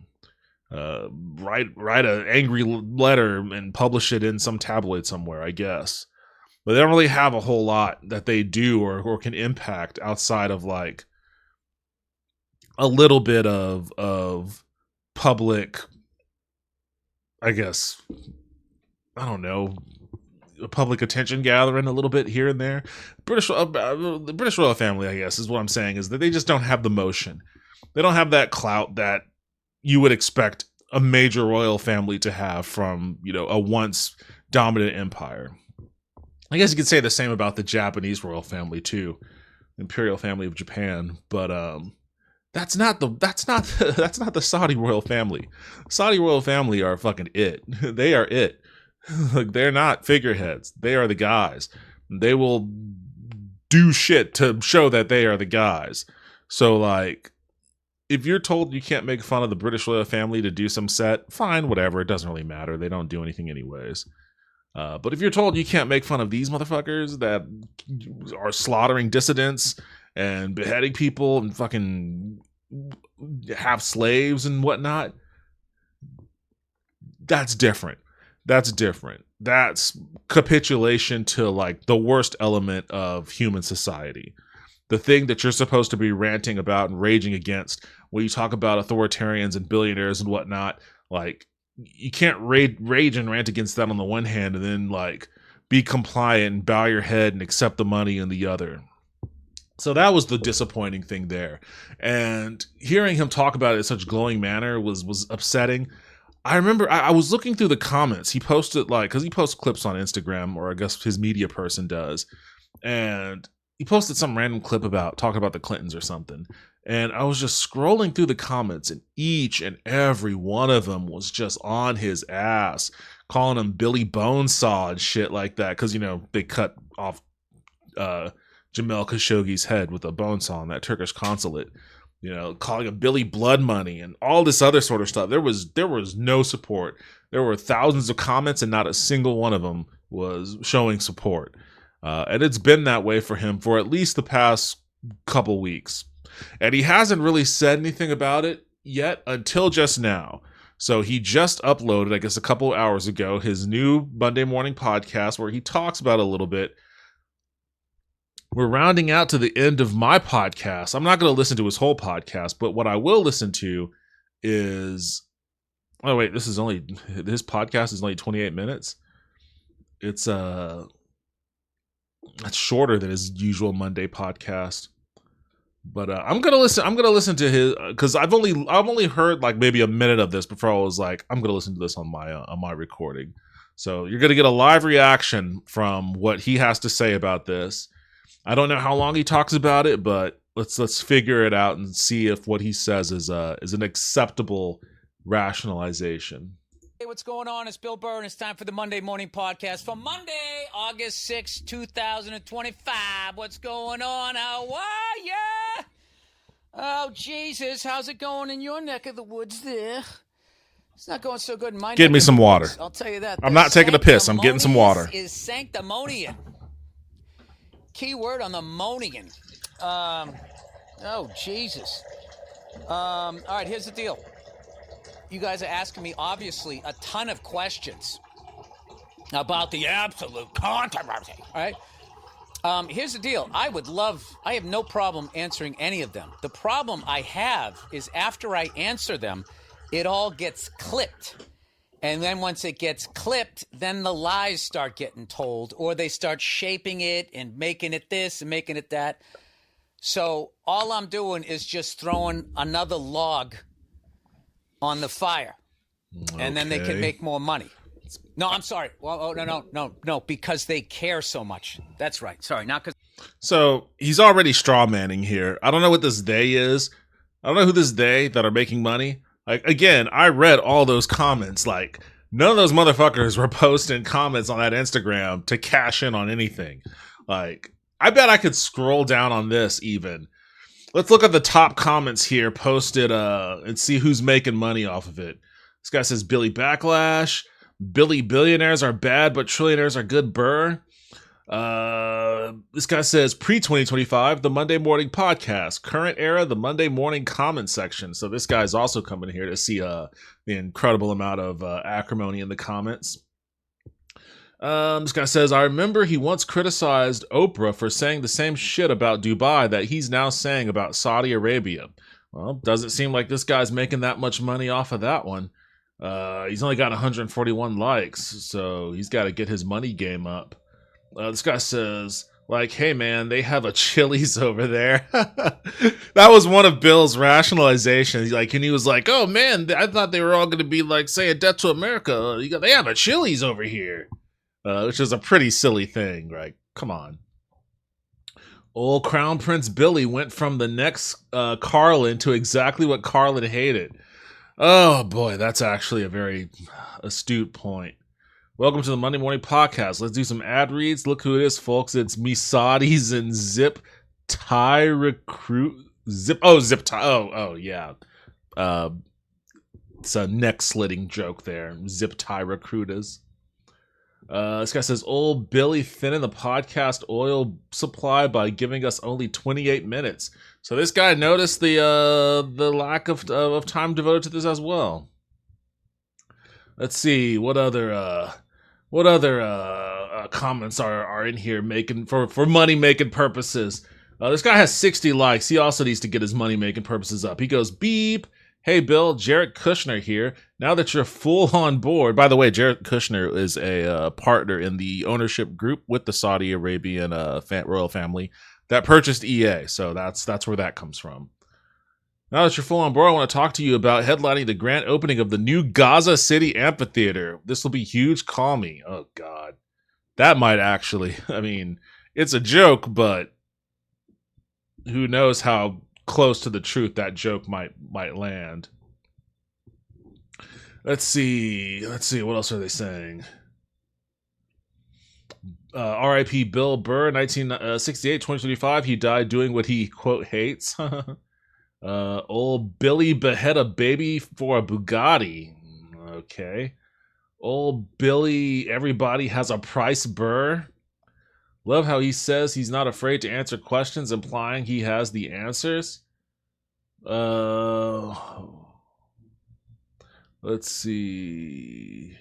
Write an angry letter and publish it in some tabloid somewhere, I guess. But they don't really have a whole lot that they do or can impact outside of like a little bit of public, I guess, I don't know, public attention gathering a little bit here and there. The British royal family, I guess, is what I'm saying, is that they just don't have the motion. They don't have that clout that you would expect a major royal family to have from, you know, a once dominant empire. I guess you could say the same about the Japanese royal family too, imperial family of Japan. But that's not the Saudi royal family. Saudi royal family are fucking it. They are it. Like, they're not figureheads. They are the guys. They will do shit to show that they are the guys. So, like, if you're told you can't make fun of the British royal family to do some set, fine, whatever. It doesn't really matter. They don't do anything anyways. But if you're told you can't make fun of these motherfuckers that are slaughtering dissidents and beheading people and fucking have slaves and whatnot, that's different. That's different. That's capitulation to like the worst element of human society. The thing that you're supposed to be ranting about and raging against when you talk about authoritarians and billionaires and whatnot. Like, you can't rage and rant against that on the one hand and then like be compliant and bow your head and accept the money on the other. So that was the disappointing thing there. And hearing him talk about it in such glowing manner was upsetting. I remember I was looking through the comments. He posted, like, because he posts clips on Instagram, or I guess his media person does. And he posted some random clip about talking about the Clintons or something. And I was just scrolling through the comments, and each and every one of them was just on his ass, calling him Billy Bonesaw and shit like that. Because, you know, they cut off Jamal Khashoggi's head with a bone saw in that Turkish consulate. You know, calling him Billy Blood Money and all this other sort of stuff. There was no support. There were thousands of comments and not a single one of them was showing support. And it's been that way for him for at least the past couple weeks. And he hasn't really said anything about it yet until just now. So he just uploaded, I guess a couple hours ago, his new Monday morning podcast where he talks about it a little bit. We're rounding out to the end of my podcast. I'm not going to listen to his whole podcast, but what I will listen to is... Oh, wait, his podcast is only 28 minutes. It's shorter than his usual Monday podcast. But I'm gonna listen to his, because I've only heard like maybe a minute of this before I was like, I'm gonna listen to this on my recording. So you're gonna get a live reaction from what he has to say about this. I don't know how long he talks about it, but let's figure it out and see if what he says is an acceptable rationalization. Hey, what's going on? It's Bill Burr, and it's time for the Monday Morning Podcast for Monday, August 6, 2025. What's going on? How are ya? Oh, Jesus. How's it going in your neck of the woods there? It's not going so good in my neck. Get me some water. I'll tell you that. I'm not taking a piss. I'm getting some water. Is sanctimonian. Key word on the monian. Oh, Jesus. All right, here's the deal. You guys are asking me, obviously, a ton of questions about the absolute controversy, all right? Here's the deal. I have no problem answering any of them. The problem I have is after I answer them, it all gets clipped. And then once it gets clipped, then the lies start getting told, or they start shaping it and making it this and making it that. So all I'm doing is just throwing another log on the fire, and then they can make more money. No, I'm sorry. Well, no, because they care so much. That's right. Sorry, not because. So he's already straw manning here. I don't know what this they is. I don't know who this they that are making money. Like, again, I read all those comments. Like, none of those motherfuckers were posting comments on that Instagram to cash in on anything. Like, I bet I could scroll down on this even. Let's look at the top comments here posted and see who's making money off of it. This guy says Billy Backlash. Billy billionaires are bad, but trillionaires are good, Burr. This guy says pre-2025, the Monday morning podcast. Current era, the Monday morning comment section. So this guy's also coming here to see the incredible amount of acrimony in the comments. This guy says, I remember he once criticized Oprah for saying the same shit about Dubai that he's now saying about Saudi Arabia. Well, doesn't seem like this guy's making that much money off of that one. He's only got 141 likes, so he's got to get his money game up. This guy says, like, hey man, they have a Chili's over there. That was one of Bill's rationalizations. Like, and he was like, oh man, I thought they were all going to be like saying death to America. They have a Chili's over here. Which is a pretty silly thing, right? Come on. Old Crown Prince Billy went from the next Carlin to exactly what Carlin hated. Oh boy, that's actually a very astute point. Welcome to the Monday Morning Podcast. Let's do some ad reads. Look who it is, folks. It's me, Saudis, and Zip Tie Recruit. Zip Tie. Oh, yeah. It's a neck slitting joke there. Zip Tie Recruiters. This guy says, old Billy thinning the podcast oil supply by giving us only 28 minutes. So this guy noticed the lack of time devoted to this as well. Let's see what other comments are in here making for money making purposes. This guy has 60 likes. He also needs to get his money making purposes up. He goes, beep. Hey, Bill, Jared Kushner here. Now that you're full on board, by the way, Jared Kushner is a partner in the ownership group with the Saudi Arabian royal family that purchased EA. So that's where that comes from. Now that you're full on board, I want to talk to you about headlining the grand opening of the new Gaza City Amphitheater. This will be huge. Call me. Oh, God. That might actually, I mean, it's a joke, but who knows how close to the truth that joke might land. Let's see what else are they saying. R.I.P. Bill Burr, 1968, 2025. He died doing what he quote hates. Old Billy behead a baby for a Bugatti. Okay. Old Billy, everybody has a price, Burr. Love how he says he's not afraid to answer questions, implying he has the answers. Let's see.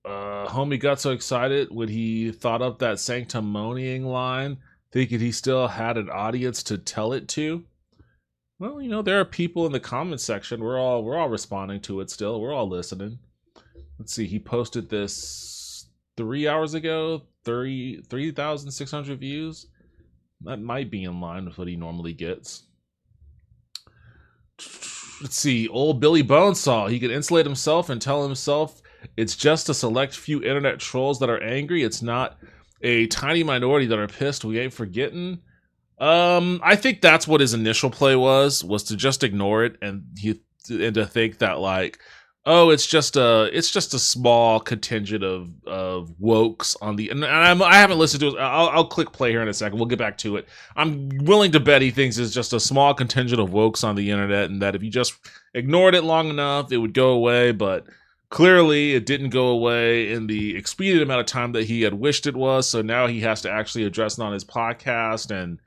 Homie got so excited when he thought up that sanctimonying line, thinking he still had an audience to tell it to. Well, you know, there are people in the comment section. We're all responding to it still. We're all listening. Let's see. He posted this 3 hours ago. 3,600 views. That might be in line with what he normally gets. Let's see. Old Billy Bonesaw. He could insulate himself and tell himself it's just a select few internet trolls that are angry. It's not a tiny minority that are pissed. We ain't forgetting. I think that's what his initial play was to just ignore it and to think that, like, oh, it's just a small contingent of wokes on the, and I haven't listened to it. I'll click play here in a second. We'll get back to it. I'm willing to bet he thinks it's just a small contingent of wokes on the internet, and that if you just ignored it long enough, it would go away. But clearly, it didn't go away in the expedient amount of time that he had wished it was. So now he has to actually address it on his podcast, and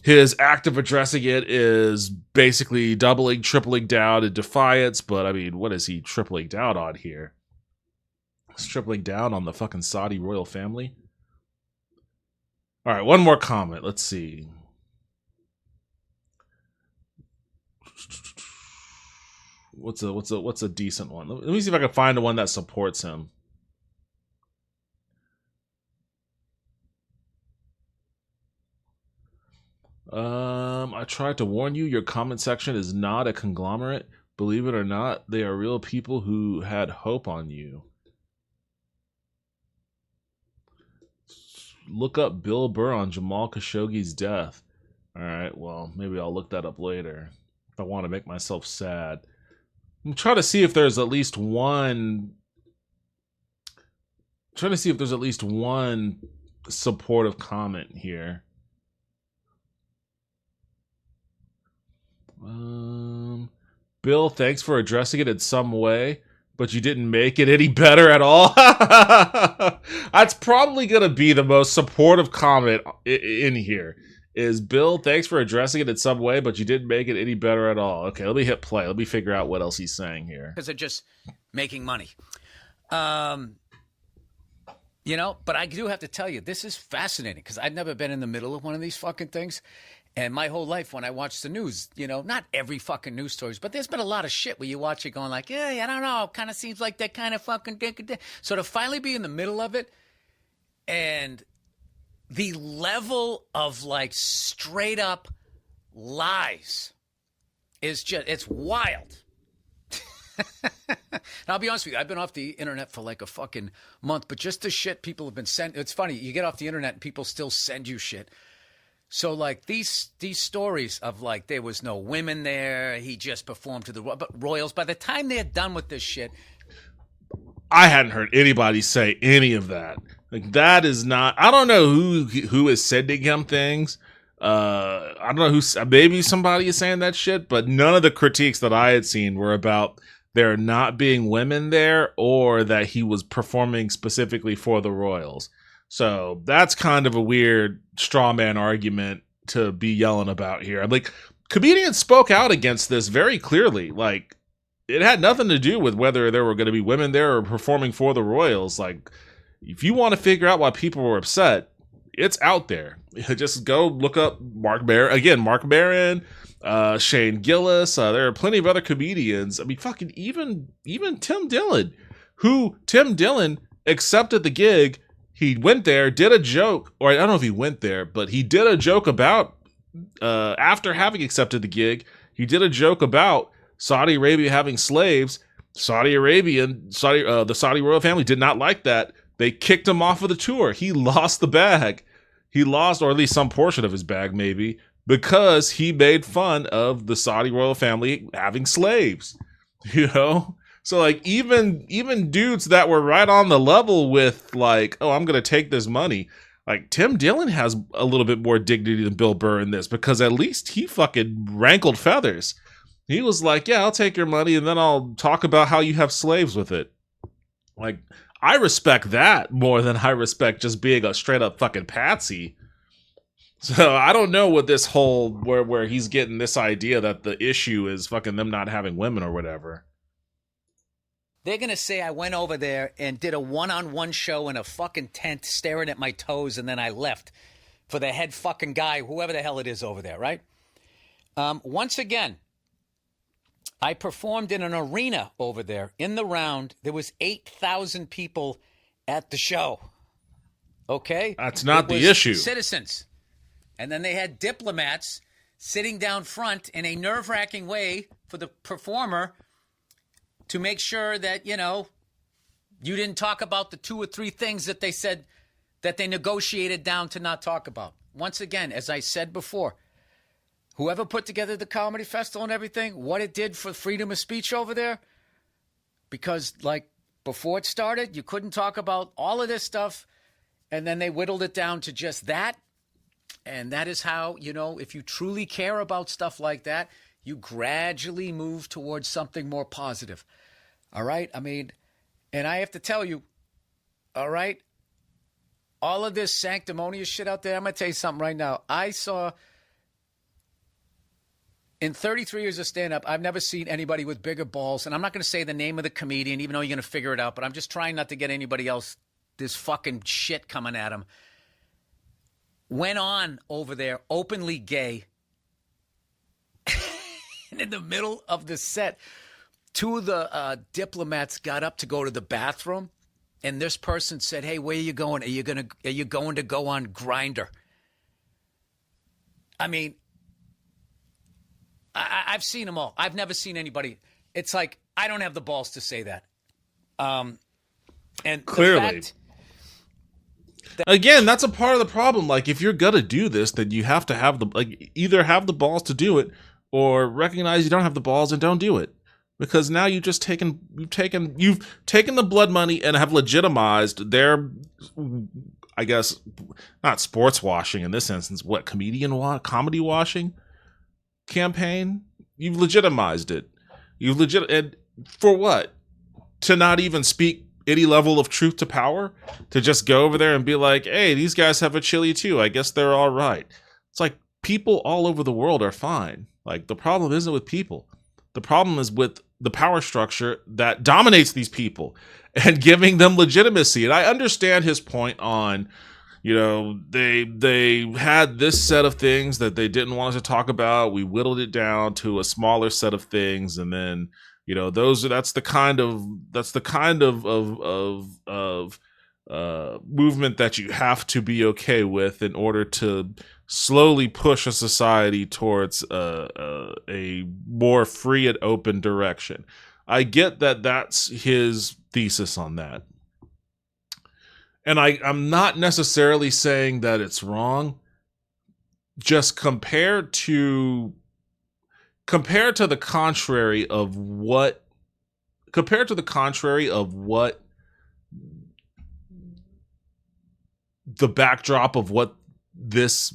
his act of addressing it is basically doubling, tripling down in defiance. But I mean, what is he tripling down on here? He's tripling down on the fucking Saudi royal family. All right, one more comment. Let's see. What's a decent one? Let me see if I can find the one that supports him. I tried to warn you, your comment section is not a conglomerate. Believe it or not, they are real people who had hope on you. Look up Bill Burr on Jamal Khashoggi's death. Alright, well, maybe I'll look that up later if I want to make myself sad. I'm trying to see if there's at least one supportive comment here. Bill, thanks for addressing it in some way, but you didn't make it any better at all. That's probably going to be the most supportive comment in here. Is Bill, thanks for addressing it in some way, but you didn't make it any better at all. Okay, let me hit play. Let me figure out what else he's saying here. Because they're just making money. You know, but I do have to tell you, this is fascinating because I've never been in the middle of one of these fucking things. And my whole life when I watch the news, you know, not every fucking news stories, but there's been a lot of shit where you watch it going like, yeah, I don't know, kind of seems like that kind of fucking dick. So to finally be in the middle of it and the level of like straight up lies is just, it's wild. Now, I'll be honest with you, I've been off the internet for like a fucking month, but just the shit people have been sending, it's funny, you get off the internet and people still send you shit. So, like, these stories of, like, there was no women there, he just performed to the royals. By the time they're done with this shit... I hadn't heard anybody say any of that. Like, that is not... I don't know who is sending him things. I don't know who... Maybe somebody is saying that shit, but none of the critiques that I had seen were about there not being women there or that he was performing specifically for the royals. So that's kind of a weird straw man argument to be yelling about here. Like, comedians spoke out against this very clearly. Like, it had nothing to do with whether there were going to be women there or performing for the royals. Like, if you want to figure out why people were upset, it's out there. Just go look up Mark Maron. Again, Mark Maron, Shane Gillis. There are plenty of other comedians. I mean, fucking even Tim Dillon, who Tim Dillon accepted the gig. He went there, did a joke, or I don't know if he went there, but he did a joke about, after having accepted the gig, he did a joke about Saudi Arabia having slaves. The Saudi royal family did not like that. They kicked him off of the tour. He lost the bag. He lost, or at least some portion of his bag, maybe, because he made fun of the Saudi royal family having slaves, you know? So, like, even dudes that were right on the level with, like, oh, I'm going to take this money. Like, Tim Dillon has a little bit more dignity than Bill Burr in this, because at least he fucking rankled feathers. He was like, yeah, I'll take your money, and then I'll talk about how you have slaves with it. Like, I respect that more than I respect just being a straight up fucking patsy. So I don't know what this whole where he's getting this idea that the issue is fucking them not having women or whatever. They're going to say I went over there and did a one-on-one show in a fucking tent staring at my toes and then I left for the head fucking guy, whoever the hell it is over there, right? Once again, I performed in an arena over there. In the round, there was 8,000 people at the show. Okay? That's not the issue. Citizens. And then they had diplomats sitting down front in a nerve-wracking way for the performer to make sure that, you know, you didn't talk about the 2 or 3 things that they said that they negotiated down to not talk about. Once again, as I said before, whoever put together the comedy festival and everything, what it did for freedom of speech over there, because, like, before it started, you couldn't talk about all of this stuff, and then they whittled it down to just that. And that is how, you know, if you truly care about stuff like that, you gradually move towards something more positive. All right? I mean, and I have to tell you, all right, all of this sanctimonious shit out there, I'm going to tell you something right now. I saw, in 33 years of stand-up, I've never seen anybody with bigger balls. And I'm not going to say the name of the comedian, even though you're going to figure it out, but I'm just trying not to get anybody else this fucking shit coming at him. Went on over there, openly gay. And in the middle of the set, 2 of the diplomats got up to go to the bathroom. And this person said, "Hey, where are you going? Are you going to go on Grindr?" I mean, I've seen them all. I've never seen anybody. It's like, I don't have the balls to say that. And clearly. Again, that's a part of the problem. Like, if you're gonna do this, then you have to have either have the balls to do it, or recognize you don't have the balls and don't do it. Because now you've taken the blood money and have legitimized their, I guess, not sports washing in this instance. What, comedy washing campaign? You've legitimized it. And for what? To not even speak any level of truth to power, to just go over there and be like, "Hey, these guys have a chili too. I guess they're all right." It's like, people all over the world are fine. Like, the problem isn't with people. The problem is with the power structure that dominates these people and giving them legitimacy. And I understand his point on, you know, they had this set of things that they didn't want us to talk about. We whittled it down to a smaller set of things, and then, you know, that's the kind of movement that you have to be okay with in order to slowly push a society towards a more free and open direction. I get that that's his thesis on that. And I'm not necessarily saying that it's wrong. Just compared to the contrary of what the backdrop of what this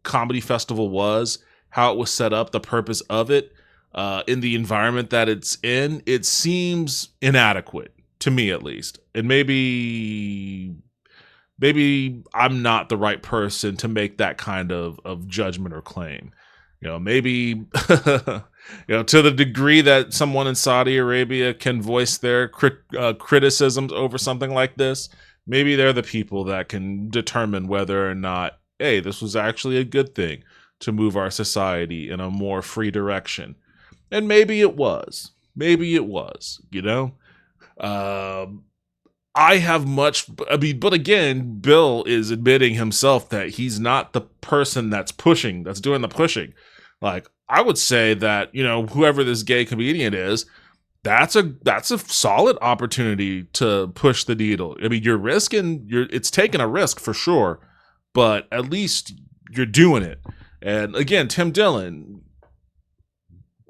comedy festival was, how it was set up, the purpose of it, in the environment that it's in, it seems inadequate to me, at least. And maybe I'm not the right person to make that kind of judgment or claim. You know, maybe you know, to the degree that someone in Saudi Arabia can voice their criticisms over something like this, maybe they're the people that can determine whether or not, hey, this was actually a good thing to move our society in a more free direction. And maybe it was, you know? But again, Bill is admitting himself that he's not the person that's doing the pushing. Like, I would say that, you know, whoever this gay comedian is, that's a solid opportunity to push the needle. I mean, it's taking a risk for sure, but at least you're doing it. And again, Tim Dillon,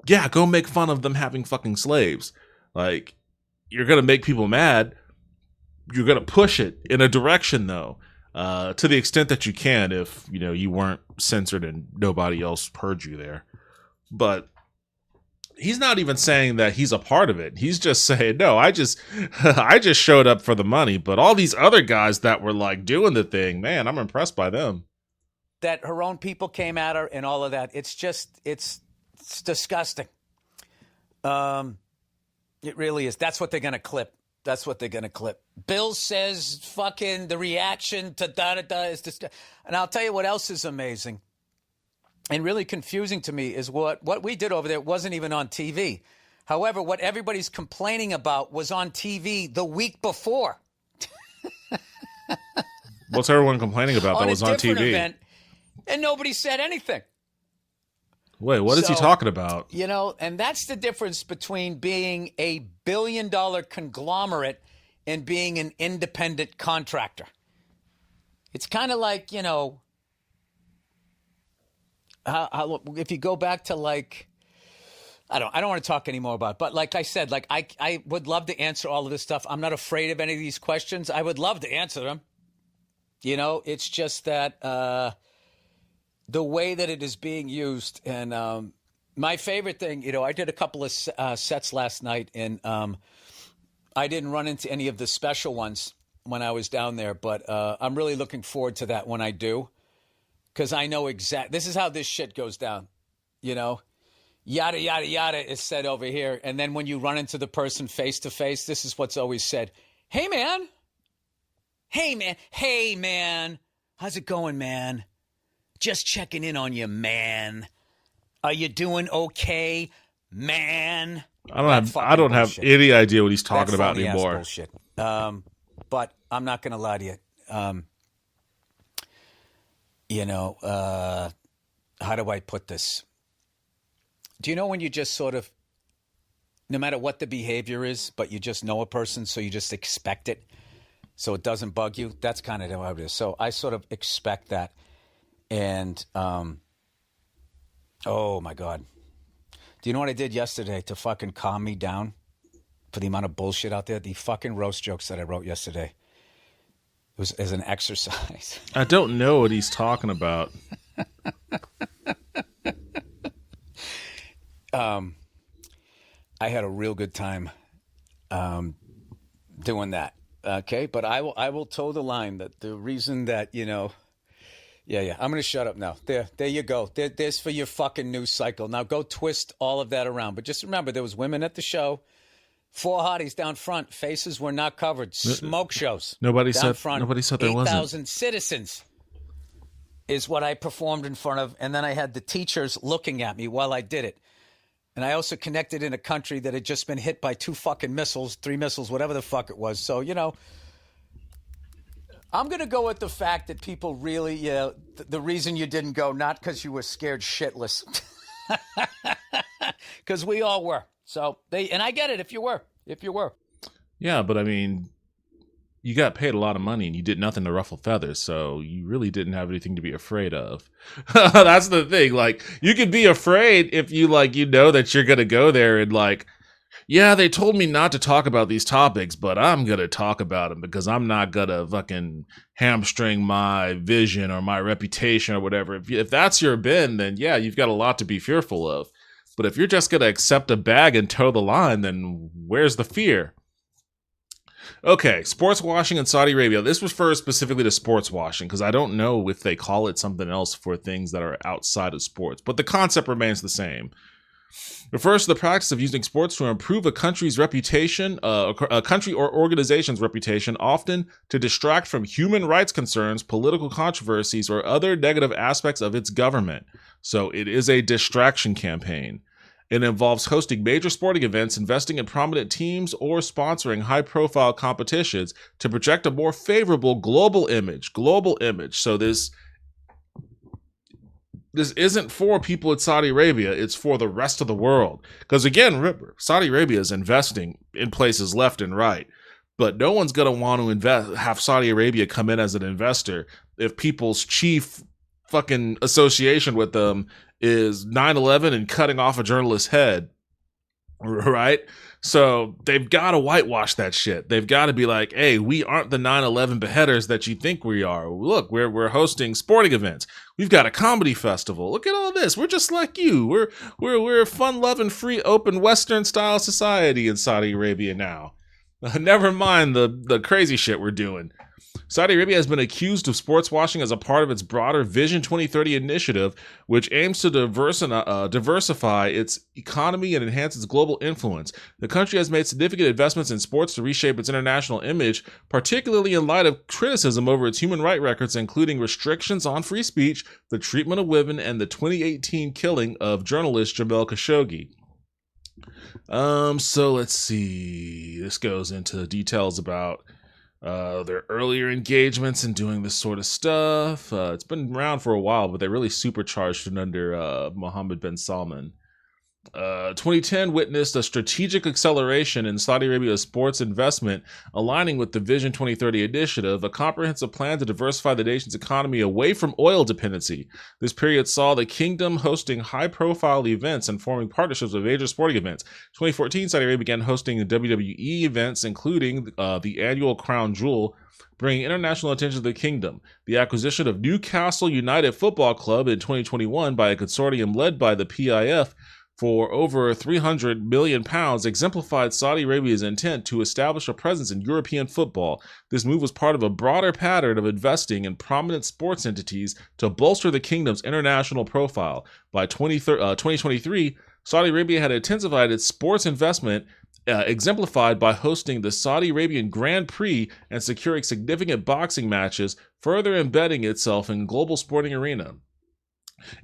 yeah, go make fun of them having fucking slaves. Like, you're going to make people mad. You're going to push it in a direction, though, to the extent that you can, if, you know, you weren't censored and nobody else heard you there. But he's not even saying that he's a part of it. He's just saying, no, I just showed up for the money. But all these other guys that were like doing the thing, man, I'm impressed by them. That her own people came at her and all of that. It's disgusting. It really is. That's what they're going to clip. Bill says fucking the reaction to da-da-da is disgusting. And I'll tell you what else is amazing and really confusing to me is what we did over there wasn't even on TV. However, what everybody's complaining about was on TV the week before. What's everyone complaining about that was on TV? Event, and nobody said anything. Wait, what is he talking about? You know, and that's the difference between being a billion-dollar conglomerate and being an independent contractor. It's kind of like, you know, if you go back to like, I don't want to talk anymore about it, but like I said, like I would love to answer all of this stuff. I'm not afraid of any of these questions. I would love to answer them. You know, it's just that the way that it is being used. And my favorite thing, you know, I did a couple of sets last night, and I didn't run into any of the special ones when I was down there, but I'm really looking forward to that when I do, because I know this is how this shit goes down, you know? Yada, yada, yada is said over here, and then when you run into the person face to face, this is what's always said. Hey, man. Hey, man. Hey, man. How's it going, man? Just checking in on you, man. Are you doing okay, man? I don't have any idea what he's talking about anymore. Bullshit. But I'm not going to lie to you. You know, how do I put this? Do you know when you just sort of, no matter what the behavior is, but you just know a person, so you just expect it, so it doesn't bug you? That's kind of how it is. So I sort of expect that. And, oh my God. Do you know what I did yesterday to fucking calm me down for the amount of bullshit out there? The fucking roast jokes that I wrote yesterday. It was as an exercise. I don't know what he's talking about. I had a real good time doing that. Okay, but I will toe the line that the reason that, you know, yeah, I'm going to shut up now. There you go. There's for your fucking news cycle. Now go twist all of that around. But just remember, there was women at the show. 4 hotties down front. Faces were not covered. Smoke shows. Nobody down said front. Nobody said there wasn't. 8,000 citizens is what I performed in front of. And then I had the teachers looking at me while I did it. And I also connected in a country that had just been hit by 2 fucking missiles, 3 missiles, whatever the fuck it was. So, you know, I'm going to go with the fact that people really, the reason you didn't go, not because you were scared shitless, because we all were. So and I get it if you were. Yeah, but I mean, you got paid a lot of money and you did nothing to ruffle feathers, so you really didn't have anything to be afraid of. That's the thing. Like, you could be afraid if you know that you're going to go there and like, yeah, they told me not to talk about these topics, but I'm going to talk about them because I'm not going to fucking hamstring my vision or my reputation or whatever. If that's your bin, then yeah, you've got a lot to be fearful of. But if you're just going to accept a bag and toe the line, then where's the fear? Okay, sports washing in Saudi Arabia. This refers specifically to sports washing because I don't know if they call it something else for things that are outside of sports, but the concept remains the same. Refers to the practice of using sports to improve a country's reputation, a country or organization's reputation, often to distract from human rights concerns, political controversies, or other negative aspects of its government. So it is a distraction campaign. It involves hosting major sporting events, investing in prominent teams, or sponsoring high-profile competitions to project a more favorable global image. So this isn't for people in Saudi Arabia. It's for the rest of the world. Because again, remember, Saudi Arabia is investing in places left and right. But no one's going to want to have Saudi Arabia come in as an investor if people's chief fucking association with them is 9/11 and cutting off a journalist's head, right? So they've got to whitewash that shit. They've got to be like, hey, we aren't the 9/11 beheaders that you think we are. Look, we're hosting sporting events. We've got a comedy festival. Look at all this. We're just like you. We're a fun-loving, free, open, Western-style society in Saudi Arabia now. Never mind the crazy shit we're doing. Saudi Arabia has been accused of sports washing as a part of its broader Vision 2030 initiative, which aims to diversify its economy and enhance its global influence. The country has made significant investments in sports to reshape its international image, particularly in light of criticism over its human rights records, including restrictions on free speech, the treatment of women, and the 2018 killing of journalist Jamal Khashoggi. So let's see. This goes into details about their earlier engagements in doing this sort of stuff. It's been around for a while, but they really supercharged it under Mohammed bin Salman. 2010 witnessed a strategic acceleration in Saudi Arabia's sports investment, aligning with the Vision 2030 initiative, a comprehensive plan to diversify the nation's economy away from oil dependency. This period saw the kingdom hosting high-profile events and forming partnerships with major sporting events. 2014, Saudi Arabia began hosting WWE events, including the annual Crown Jewel, bringing international attention to the kingdom. The acquisition of Newcastle United Football Club in 2021 by a consortium led by the PIF for over £300 million exemplified Saudi Arabia's intent to establish a presence in European football. This move was part of a broader pattern of investing in prominent sports entities to bolster the kingdom's international profile. By 2023, Saudi Arabia had intensified its sports investment, exemplified by hosting the Saudi Arabian Grand Prix and securing significant boxing matches, further embedding itself in the global sporting arena.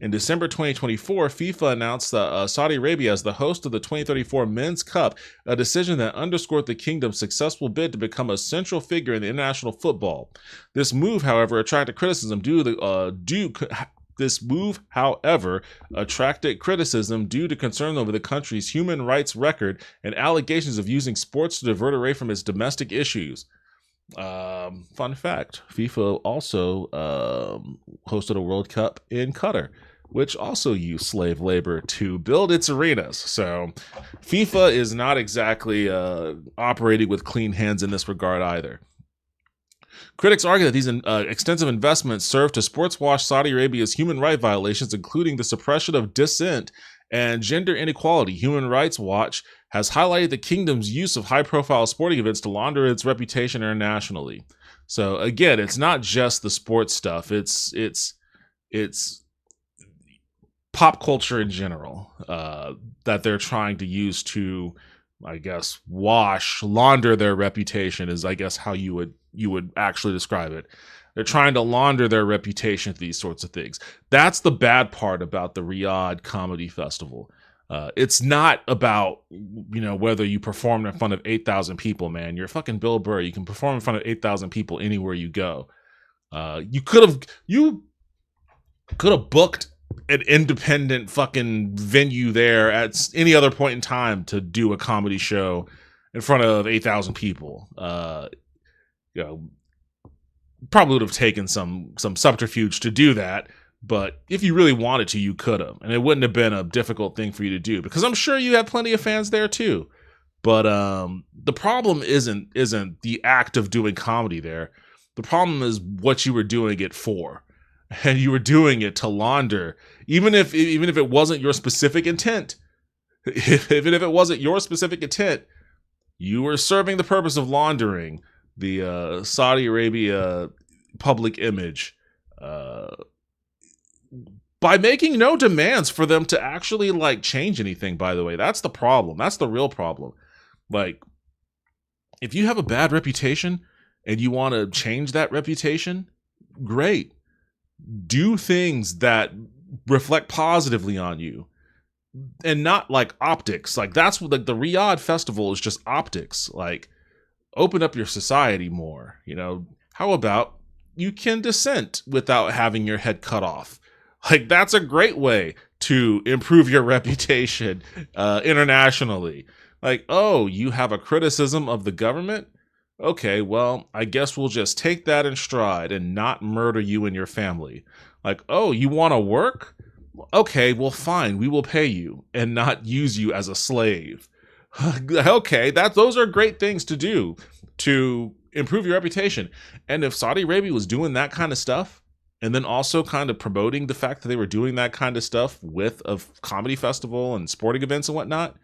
In December 2024, FIFA announced Saudi Arabia as the host of the 2034 Men's Cup, a decision that underscored the kingdom's successful bid to become a central figure in international football. This move, however, attracted criticism due to concern over the country's human rights record and allegations of using sports to divert away from its domestic issues. Fun fact, FIFA also hosted a World Cup in Qatar, which also used slave labor to build its arenas. So FIFA is not exactly operating with clean hands in this regard either. Critics argue that these extensive investments serve to sports wash Saudi Arabia's human rights violations, including the suppression of dissent and gender inequality. Human Rights Watch has highlighted the kingdom's use of high-profile sporting events to launder its reputation internationally. So again, it's not just the sports stuff. It's pop culture in general that they're trying to use to, I guess, launder their reputation is, I guess, how you would actually describe it. They're trying to launder their reputation to these sorts of things. That's the bad part about the Riyadh Comedy Festival. It's not about, whether you perform in front of 8,000 people, man. You're fucking Bill Burr. You can perform in front of 8,000 people anywhere you go. You could have booked an independent fucking venue there at any other point in time to do a comedy show in front of 8,000 people. Probably would have taken some subterfuge to do that, but if you really wanted to, you could have, and it wouldn't have been a difficult thing for you to do, because I'm sure you have plenty of fans there too. But the problem isn't the act of doing comedy there. The problem is what you were doing it for, and you were doing it to launder, even if it wasn't your specific intent. Even if it wasn't your specific intent, you were serving the purpose of laundering the Saudi Arabia public image by making no demands for them to actually change anything. By the way, that's the problem. That's the real problem. If you have a bad reputation and you want to change that reputation, great. Do things that reflect positively on you, and not optics. That's what the Riyadh festival is, just optics. Open up your society more. How about you can dissent without having your head cut off? That's a great way to improve your reputation internationally. Oh, you have a criticism of the government? Okay, well, I guess we'll just take that in stride and not murder you and your family. Oh, you want to work? Okay, well, fine, we will pay you and not use you as a slave. Okay, those are great things to do to improve your reputation. And if Saudi Arabia was doing that kind of stuff, and then also kind of promoting the fact that they were doing that kind of stuff with a comedy festival and sporting events and whatnot,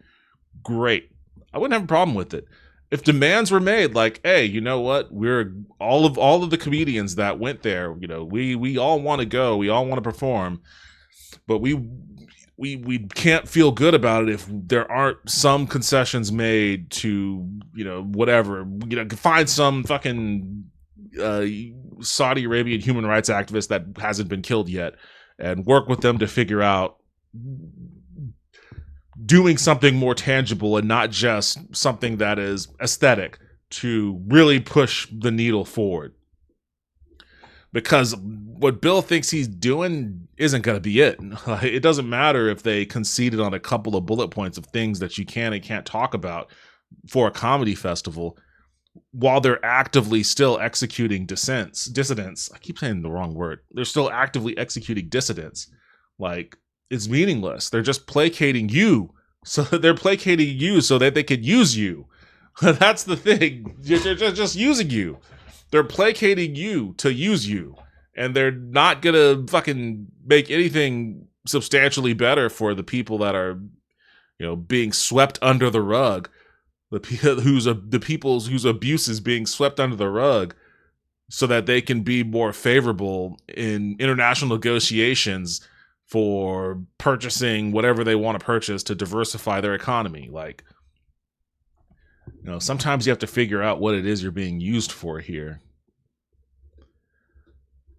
great. I wouldn't have a problem with it. If demands were made like, hey, you know what, we're all of the comedians that went there, we all want to go, we all want to perform, but we can't feel good about it if there aren't some concessions made to, whatever, find some fucking Saudi Arabian human rights activist that hasn't been killed yet and work with them to figure out doing something more tangible and not just something that is aesthetic to really push the needle forward. Because what Bill thinks he's doing isn't going to be it. It doesn't matter if they conceded on a couple of bullet points of things that you can and can't talk about for a comedy festival while they're actively still executing dissidents. I keep saying the wrong word. They're still actively executing dissidents. Like, it's meaningless. They're just placating you. So they're placating you so that they could use you. That's the thing. They're just using you. They're placating you to use you. And they're not going to fucking make anything substantially better for the people that are, being swept under the rug. The people's whose abuse is being swept under the rug so that they can be more favorable in international negotiations for purchasing whatever they want to purchase to diversify their economy. Like, sometimes you have to figure out what it is you're being used for here.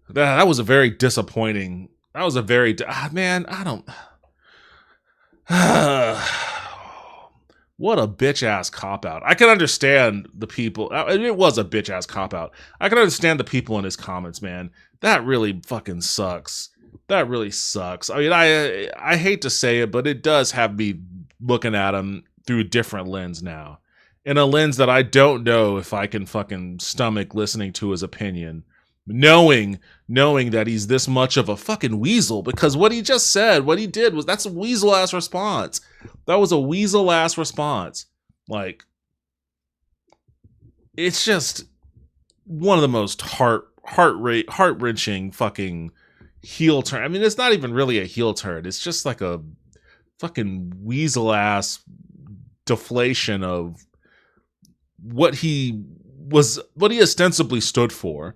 That was a very disappointing. That was a very man. I don't. What a bitch ass cop out. I can understand the people. It was a bitch ass cop out. I can understand the people in his comments, man. That really fucking sucks. That really sucks. I mean, I hate to say it, but it does have me looking at him through a different lens now. In a lens that I don't know if I can fucking stomach listening to his opinion. Knowing that he's this much of a fucking weasel, because what he just said, what he did that's a weasel ass response. That was a weasel ass response. Like, it's just one of the most heart-wrenching fucking heel turn. I mean, it's not even really a heel turn. It's just like a fucking weasel ass deflation of what he ostensibly stood for.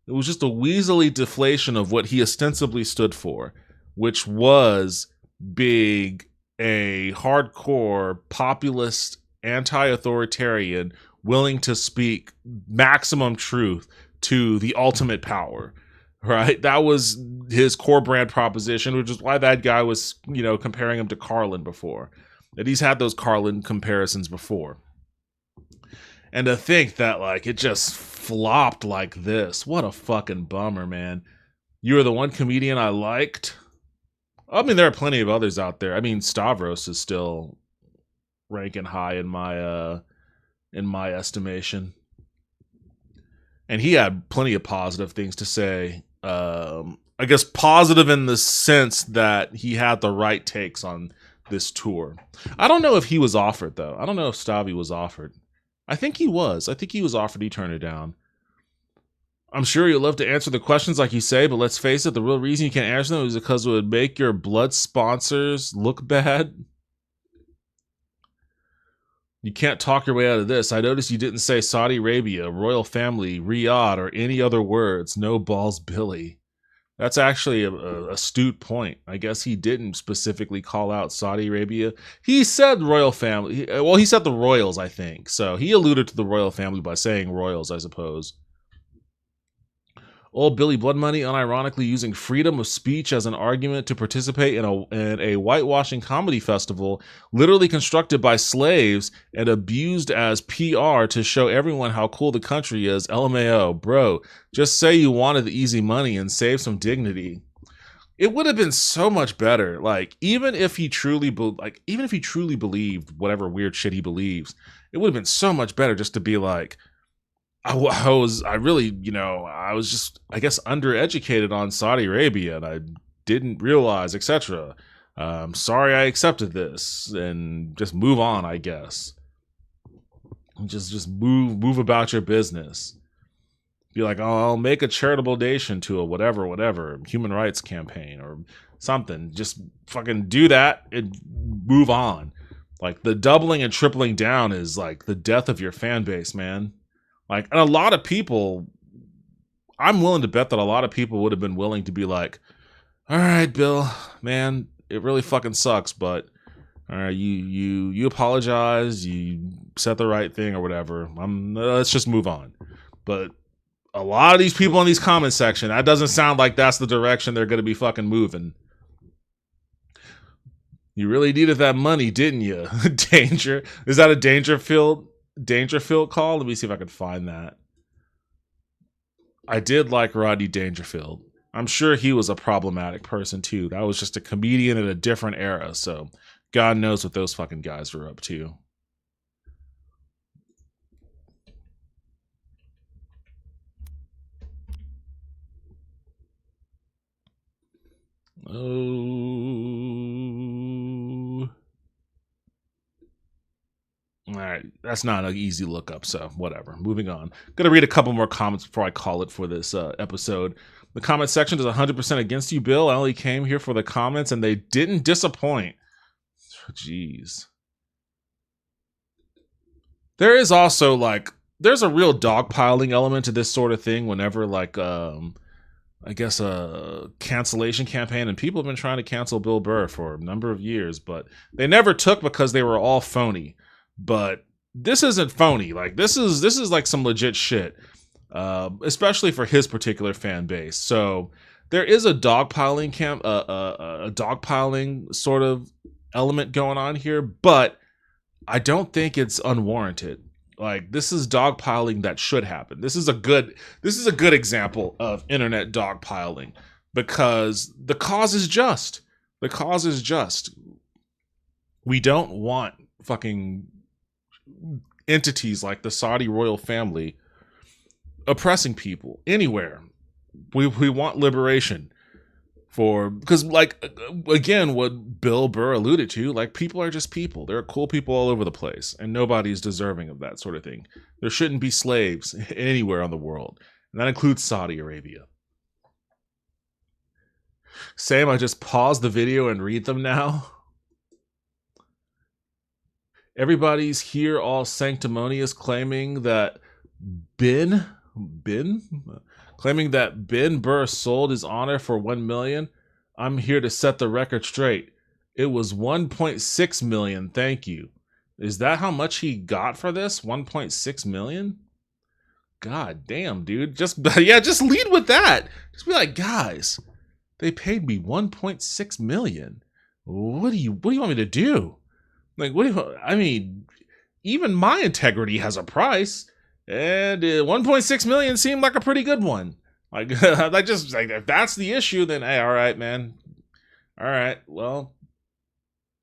It was just a weaselly deflation of what he ostensibly stood for, which was being a hardcore populist, anti-authoritarian, willing to speak maximum truth to the ultimate power, right? That was his core brand proposition, which is why that guy was, comparing him to Carlin before. And he's had those Carlin comparisons before. And to think that, like, it just flopped like this. What a fucking bummer, man. You were the one comedian I liked. I mean, there are plenty of others out there. I mean, Stavros is still ranking high in my estimation. And he had plenty of positive things to say. I guess positive in the sense that he had the right takes on this tour. I don't know if he was offered, though. I don't know if Stavi was offered. I think he was. I think he was offered. He turned it down. I'm sure you'd love to answer the questions like you say, but let's face it, the real reason you can't answer them is because it would make your blood sponsors look bad. You can't talk your way out of this. I noticed you didn't say Saudi Arabia, royal family, Riyadh, or any other words. No balls, Billy. That's actually a astute point. I guess he didn't specifically call out Saudi Arabia. He said royal family. Well, he said the royals, I think. So he alluded to the royal family by saying royals, I suppose. Old Billy Blood Money unironically using freedom of speech as an argument to participate in a whitewashing comedy festival literally constructed by slaves and abused as PR to show everyone how cool the country is. LMAO. Bro, just say you wanted the easy money and save some dignity. It would have been so much better. Like, even if he truly believed whatever weird shit he believes, it would have been so much better just to be like, I was just, I guess, undereducated on Saudi Arabia and I didn't realize, etc. Sorry I accepted this and just move on, I guess. Just move about your business. Be like, oh, I'll make a charitable donation to a whatever human rights campaign or something. Just fucking do that and move on. Like, the doubling and tripling down is like the death of your fan base, man. Like, and a lot of people, I'm willing to bet that a lot of people would have been willing to be like, all right, Bill, man, it really fucking sucks, but all right, you apologize, you said the right thing or whatever. Let's just move on. But a lot of these people in these comment section, that doesn't sound like that's the direction they're going to be fucking moving. You really needed that money, didn't you? Danger. Is that a Dangerfield call? Let me see if I can find that. I did like Rodney Dangerfield. I'm sure he was a problematic person too. That was just a comedian in a different era, so God knows what those fucking guys were up to. Oh. All right, that's not an easy look up, so whatever. Moving on. Gonna read a couple more comments before I call it for this episode. The comment section is 100% against you, Bill. I only came here for the comments, and they didn't disappoint. Jeez. There is also, like, there's a real dogpiling element to this sort of thing whenever, like, I guess a cancellation campaign, and people have been trying to cancel Bill Burr for a number of years, but they never took because they were all phony. But this isn't phony. Like, this is like some legit shit, especially for his particular fan base. So there is a dogpiling a dogpiling sort of element going on here, but I don't think it's unwarranted. Like, this is dogpiling that should happen. This is a good example of internet dogpiling because the cause is just. The cause is just. We don't want fucking entities like the Saudi royal family oppressing people anywhere. We want liberation because, like, again, what Bill Burr alluded to, like, people are just people. There are cool people all over the place, and nobody's deserving of that sort of thing. There shouldn't be slaves anywhere on the world, and that includes Saudi Arabia. Sam, I just paused the video and read them now. Everybody's here all sanctimonious, claiming that Ben Burr sold his honor for $1 million. I'm here to set the record straight. It was $1.6 million. Thank you. Is that how much he got for this? $1.6 million? God damn, dude. Just lead with that. Just be like, guys, they paid me $1.6 million. What do you want me to do? Like, I mean, even my integrity has a price, and 1.6 million seemed like a pretty good one. Like, if that's the issue, then hey, all right, man. All right, well,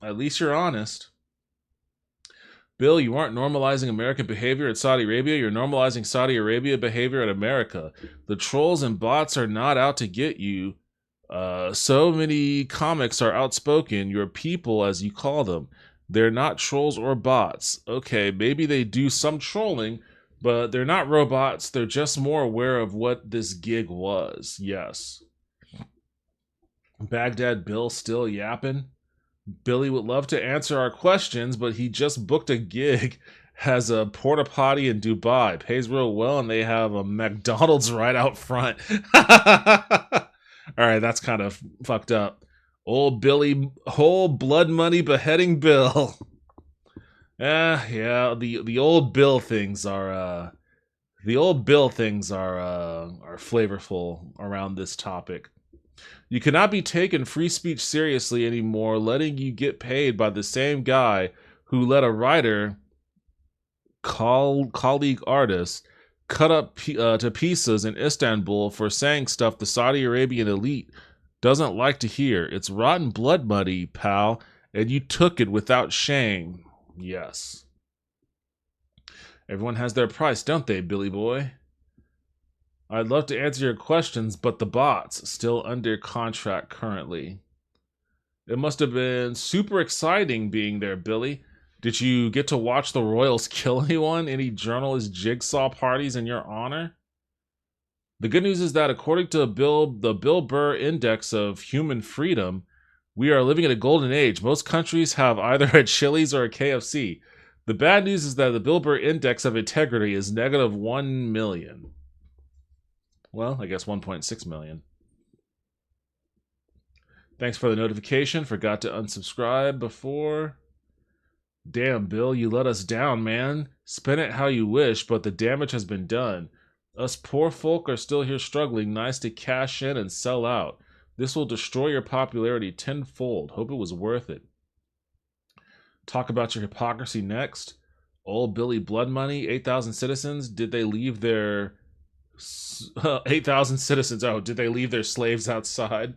at least you're honest. Bill, you aren't normalizing American behavior at Saudi Arabia. You're normalizing Saudi Arabia behavior at America. The trolls and bots are not out to get you. So many comics are outspoken. Your people, as you call them. They're not trolls or bots. Okay, maybe they do some trolling, but they're not robots. They're just more aware of what this gig was. Yes. Baghdad Bill still yapping. Billy would love to answer our questions, but he just booked a gig, has a porta potty in Dubai, pays real well, and they have a McDonald's right out front. All right, that's kind of fucked up. Old Billy, whole blood money beheading Bill. Yeah, the old Bill things are flavorful around this topic. You cannot be taken free speech seriously anymore, letting you get paid by the same guy who let a writer, colleague artist, cut up to pieces in Istanbul for saying stuff the Saudi Arabian elite doesn't like to hear. It's rotten blood money, pal, and you took it without shame. Yes. Everyone has their price, don't they, Billy boy? I'd love to answer your questions, but the bot's still under contract currently. It must have been super exciting being there, Billy. Did you get to watch the Royals kill anyone? Any journalist jigsaw parties in your honor? The good news is that according to the Bill Burr Index of Human Freedom, we are living in a golden age. Most countries have either a Chili's or a KFC. The bad news is that the Bill Burr Index of Integrity is negative 1 million. Well, I guess 1.6 million. Thanks for the notification. Forgot to unsubscribe before. Damn, Bill, you let us down, man. Spin it how you wish, but the damage has been done. Us poor folk are still here struggling. Nice to cash in and sell out. This will destroy your popularity tenfold. Hope it was worth it. Talk about your hypocrisy next. Old Billy Blood Money, 8,000 citizens. Did they leave their... 8,000 citizens. Oh, did they leave their slaves outside?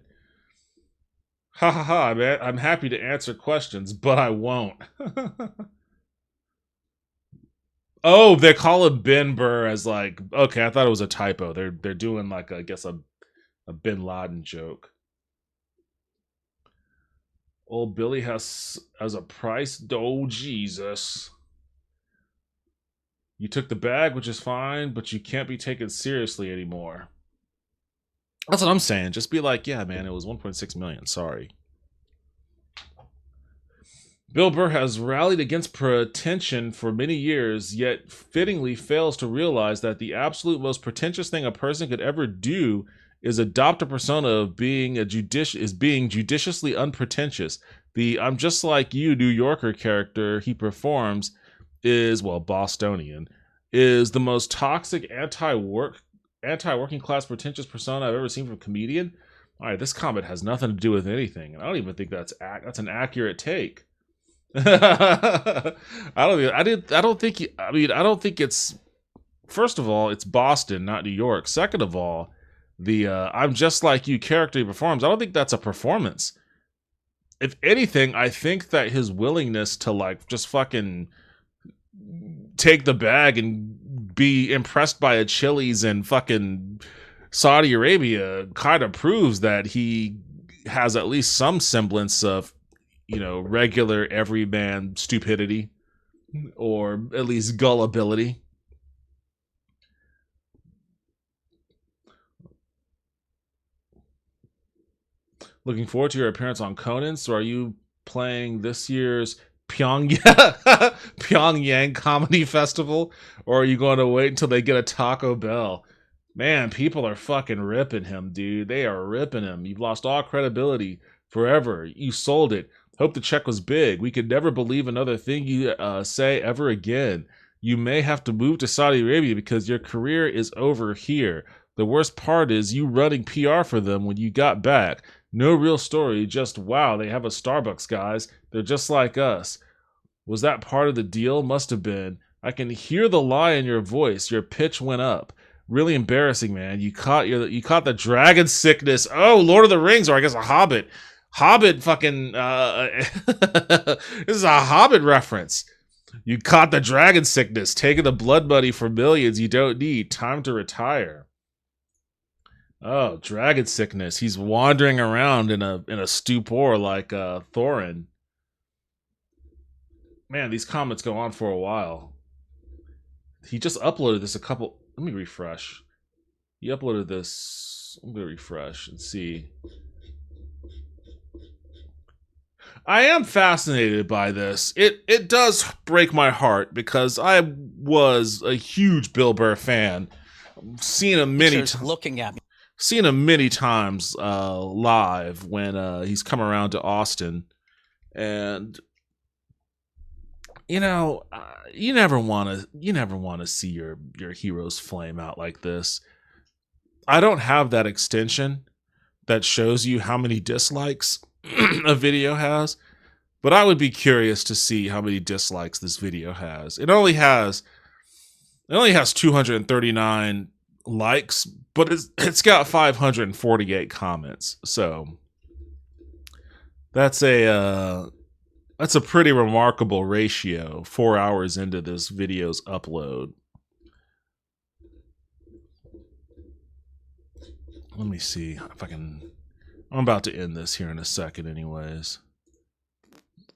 Ha ha ha, man. I'm happy to answer questions, but I won't. Oh, they call him Ben Burr as like, okay, I thought it was a typo. They're doing like, I guess, a Bin Laden joke. Old Billy has a price. Oh, Jesus. You took the bag, which is fine, but you can't be taken seriously anymore. That's what I'm saying. Just be like, yeah, man, it was 1.6 million. Sorry. Bill Burr has rallied against pretension for many years, yet fittingly fails to realize that the absolute most pretentious thing a person could ever do is adopt a persona of being judiciously unpretentious. The "I'm just like you" New Yorker character he performs is, well, Bostonian, is the most toxic anti-working class pretentious persona I've ever seen from a comedian. All right, this comment has nothing to do with anything, and I don't even think that's an accurate take. I don't think it's. First of all, it's Boston, not New York. Second of all, the "I'm just like you" character he performs, I don't think that's a performance. If anything, I think that his willingness to like just fucking take the bag and be impressed by a Chili's in fucking Saudi Arabia kind of proves that he has at least some semblance of, you know, regular everyman stupidity, or at least gullibility. Looking forward to your appearance on Conan. So are you playing this year's Pyongyang Comedy Festival, or are you going to wait until they get a Taco Bell? Man, people are fucking ripping him, dude. They are ripping him. You've lost all credibility forever. You sold it. Hope the check was big. We could never believe another thing you say ever again. You may have to move to Saudi Arabia because your career is over here. The worst part is you running PR for them when you got back. No real story, just wow, they have a Starbucks, guys. They're just like us. Was that part of the deal? Must have been. I can hear the lie in your voice. Your pitch went up. Really embarrassing, man. You caught the dragon sickness. Oh, Lord of the Rings, or I guess a Hobbit. Hobbit fucking this is a Hobbit reference. You caught the dragon sickness, taking the blood money for millions you don't need. Time to retire. Oh, dragon sickness. He's wandering around in a stupor like Thorin. Man, these comments go on for a while. He just uploaded this a couple. Let me refresh. He uploaded this. I'm gonna refresh and see. I am fascinated by this. It does break my heart because I was a huge Bill Burr fan. Seen him many times. Looking at me. Seen him many times live when he's come around to Austin, and you know, you never want to see your heroes flame out like this. I don't have that extension that shows you how many dislikes a video has, but I would be curious to see how many dislikes this video has. It only has 239 likes, but it's got 548 comments. So that's a pretty remarkable ratio 4 hours into this video's upload. Let me see if I can. I'm about to end this here in a second anyways.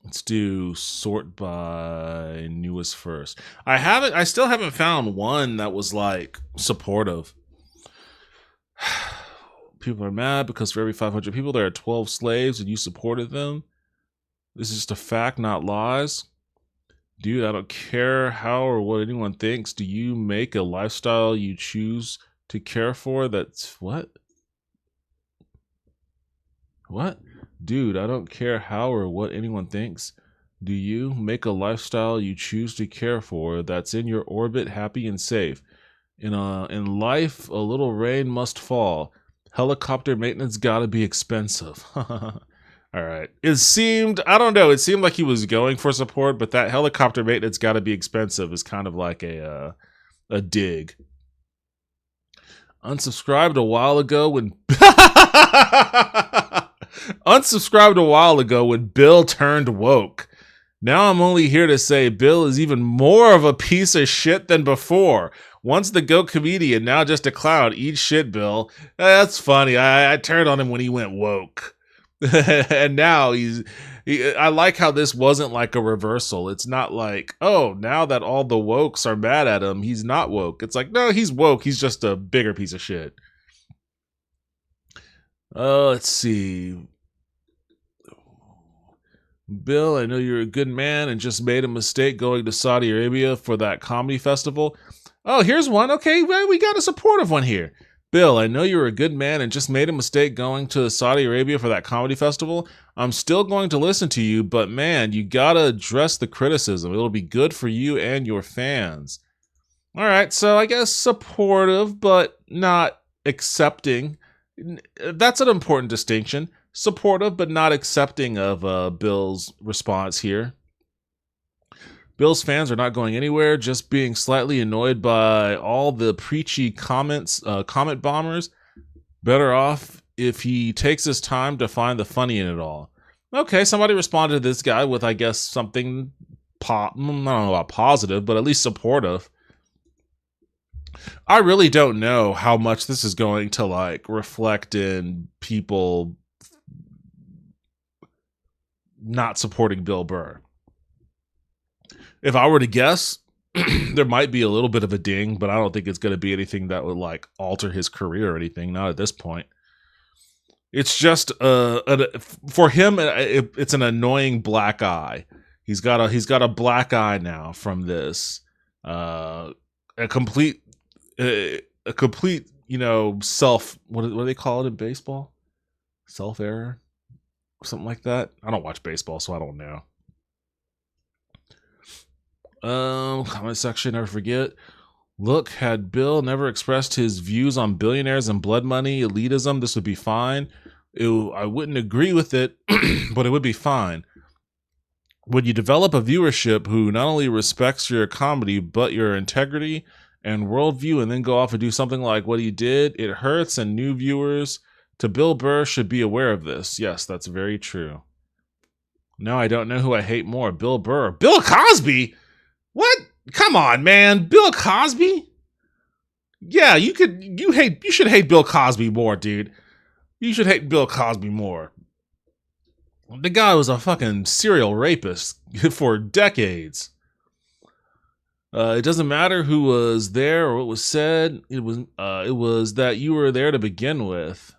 Let's Let's do sort by newest first. I still haven't found one that was like supportive. People are mad because for every 500 people there are 12 slaves and you supported them. This is just a fact, not lies. Dude, I don't care how or what anyone thinks. Do you make a lifestyle you choose to care for that's what? What? Dude, I don't care how or what anyone thinks. Do you make a lifestyle you choose to care for that's in your orbit, happy and safe? In life, a little rain must fall. Helicopter maintenance gotta be expensive. All right. It seemed like he was going for support, but that helicopter maintenance gotta be expensive is kind of like a dig. Unsubscribed a while ago when Bill turned woke. Now I'm only here to say Bill is even more of a piece of shit than before. Once the GOAT comedian, now just a clown. Eat shit, Bill. That's funny. I turned on him when he went woke. And now I like how this wasn't like a reversal. It's not like, oh, now that all the wokes are mad at him, he's not woke. It's like, no, he's woke. He's just a bigger piece of shit. Let's see. Bill, I know you're a good man and just made a mistake going to Saudi Arabia for that comedy festival. Oh, here's one. Okay, well, we got a supportive one here. Bill, I know you're a good man and just made a mistake going to Saudi Arabia for that comedy festival. I'm still going to listen to you, but man, you gotta address the criticism. It'll be good for you and your fans. All right, so I guess supportive, but not accepting. That's an important distinction. Supportive, but not accepting of Bill's response here. Bill's fans are not going anywhere, just being slightly annoyed by all the preachy comment bombers. Better off if he takes his time to find the funny in it all. Okay, somebody responded to this guy with, I guess, something, I don't know about positive, but at least supportive. I really don't know how much this is going to, like, reflect in people not supporting Bill Burr. If I were to guess, there might be a little bit of a ding, but I don't think it's going to be anything that would like alter his career or anything. Not at this point. It's just for him, it's an annoying black eye. He's got a black eye now from this. A complete, self. What do they call it in baseball? Self error, something like that. I don't watch baseball, so I don't know. Comment section, never forget. Look, had Bill never expressed his views on billionaires and blood money, elitism, this would be fine. I wouldn't agree with it, but it would be fine. When you develop a viewership who not only respects your comedy, but your integrity and worldview, and then go off and do something like what he did, it hurts, and new viewers to Bill Burr should be aware of this. Yes, that's very true. No, I don't know who I hate more, Bill Burr. Bill Cosby? What? Come on, man. Bill Cosby? Yeah, you should hate Bill Cosby more, dude. You should hate Bill Cosby more. The guy was a fucking serial rapist for decades. It doesn't matter who was there or what was said. It was that you were there to begin with.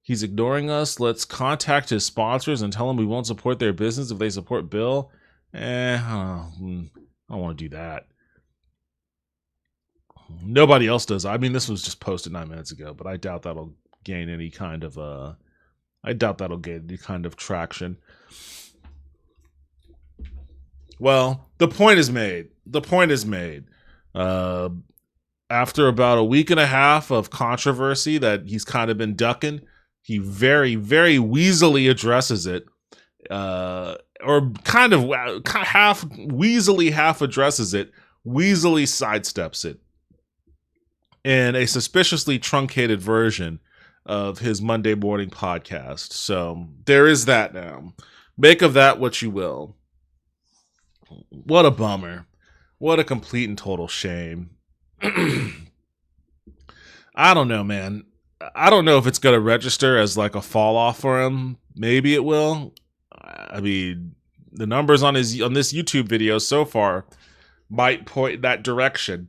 He's ignoring us. Let's contact his sponsors and tell him we won't support their business if they support Bill. I don't want to do that. Nobody else does. I mean, this was just posted 9 minutes ago, but I doubt that'll gain any kind of traction. Well, the point is made. After about a week and a half of controversy that he's kind of been ducking, he very, very weaselly addresses it. Or kind of half weaselly, half addresses it, weaselly sidesteps it in a suspiciously truncated version of his Monday morning podcast. So there is that now. Make of that what you will. What a bummer. What a complete and total shame. I don't know, man. I don't know if it's going to register as like a fall off for him. Maybe it will. I mean, The numbers on this YouTube video so far might point that direction.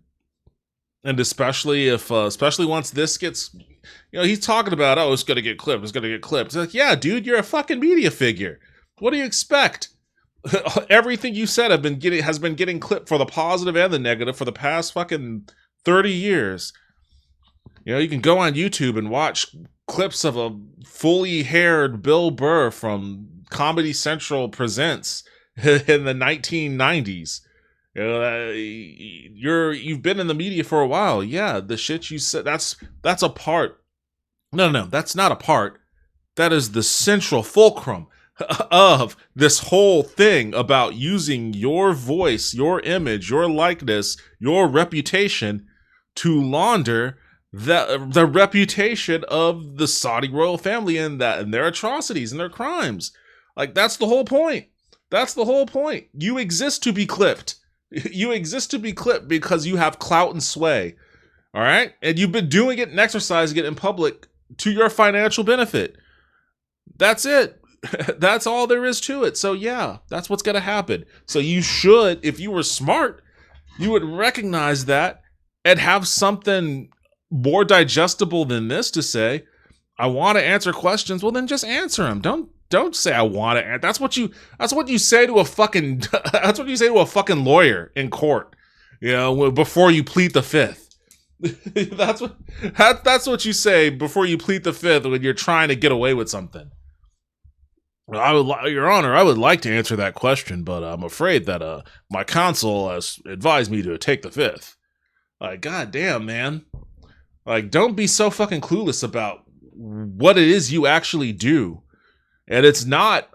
And especially once this gets, he's talking about, oh, it's going to get clipped. It's going to get clipped. It's like, yeah, dude, you're a fucking media figure. What do you expect? Everything you said has been getting clipped for the positive and the negative for the past fucking 30 years. You can go on YouTube and watch clips of a fully haired Bill Burr from Comedy Central Presents in the 1990s. You've been in the media for a while. Yeah, the shit you said, that's a part. No, that's not a part. That is the central fulcrum of this whole thing about using your voice, your image, your likeness, your reputation to launder the reputation of the Saudi royal family and their atrocities and their crimes. Like, that's the whole point. That's the whole point. You exist to be clipped. You exist to be clipped because you have clout and sway. All right? And you've been doing it and exercising it in public to your financial benefit. That's it. That's all there is to it. So yeah, that's what's going to happen. So you should, if you were smart, you would recognize that and have something more digestible than this to say, I want to answer questions. Well, then just answer them. Don't say I want to. That's what you say to a fucking that's what you say to a fucking lawyer in court. Before you plead the fifth. that's what you say before you plead the fifth when you're trying to get away with something. Your Honor, I would like to answer that question, but I'm afraid that my counsel has advised me to take the fifth. Like, goddamn, man. Like, don't be so fucking clueless about what it is you actually do. And it's not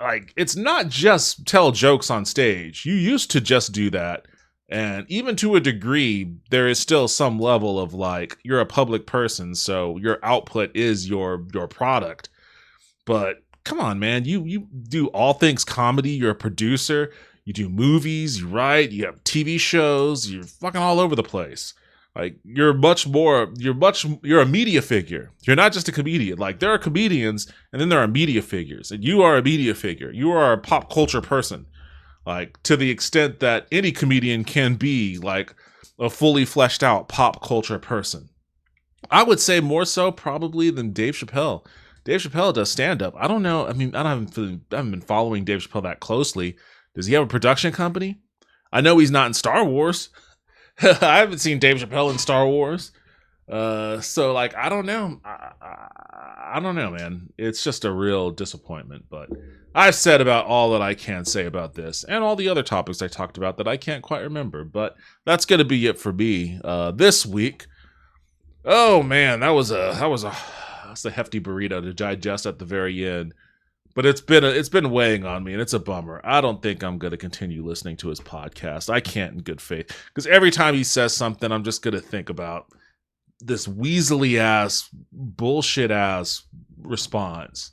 just tell jokes on stage. You used to just do that. And even to a degree, there is still some level of like, you're a public person, so your output is your product. But come on, man, you do all things comedy. You're a producer. You do movies. You write. You have TV shows. You're fucking all over the place. Like, you're a media figure. You're not just a comedian. Like, there are comedians and then there are media figures. And you are a media figure. You are a pop culture person. Like, to the extent that any comedian can be like a fully fleshed out pop culture person. I would say more so probably than Dave Chappelle. Dave Chappelle does stand-up. I don't know. I mean, I haven't been following Dave Chappelle that closely. Does he have a production company? I know he's not in Star Wars. I haven't seen Dave Chappelle in Star Wars. So, like, I don't know. I don't know, man. It's just a real disappointment. But I've said about all that I can say about this and all the other topics I talked about that I can't quite remember. But that's going to be it for me this week. Oh, man, that's a hefty burrito to digest at the very end. But it's been weighing on me, and it's a bummer. I don't think I'm going to continue listening to his podcast. I can't in good faith. Because every time he says something, I'm just going to think about this weaselly ass, bullshit ass response.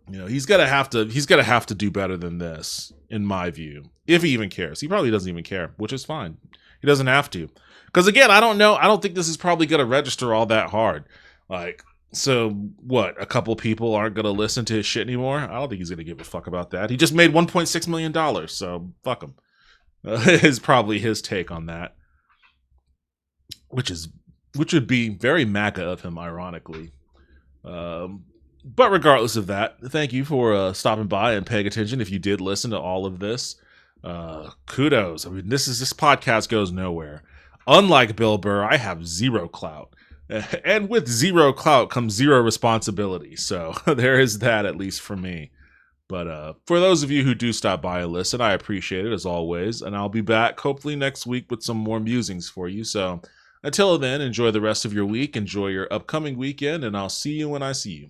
He's gonna have to do better than this, in my view. If he even cares. He probably doesn't even care, which is fine. He doesn't have to. Because again, I don't know. I don't think this is probably going to register all that hard. Like, so what? A couple people aren't going to listen to his shit anymore? I don't think he's going to give a fuck about that. He just made $1.6 million, so fuck him. Is probably his take on that. Which would be very MAGA of him, ironically. But regardless of that, thank you for stopping by and paying attention. If you did listen to all of this, kudos. I mean, this podcast goes nowhere. Unlike Bill Burr, I have zero clout. And with zero clout comes zero responsibility. So there is that, at least for me. But for those of you who do stop by and listen, I appreciate it as always. And I'll be back hopefully next week with some more musings for you. So until then, enjoy the rest of your week. Enjoy your upcoming weekend. And I'll see you when I see you.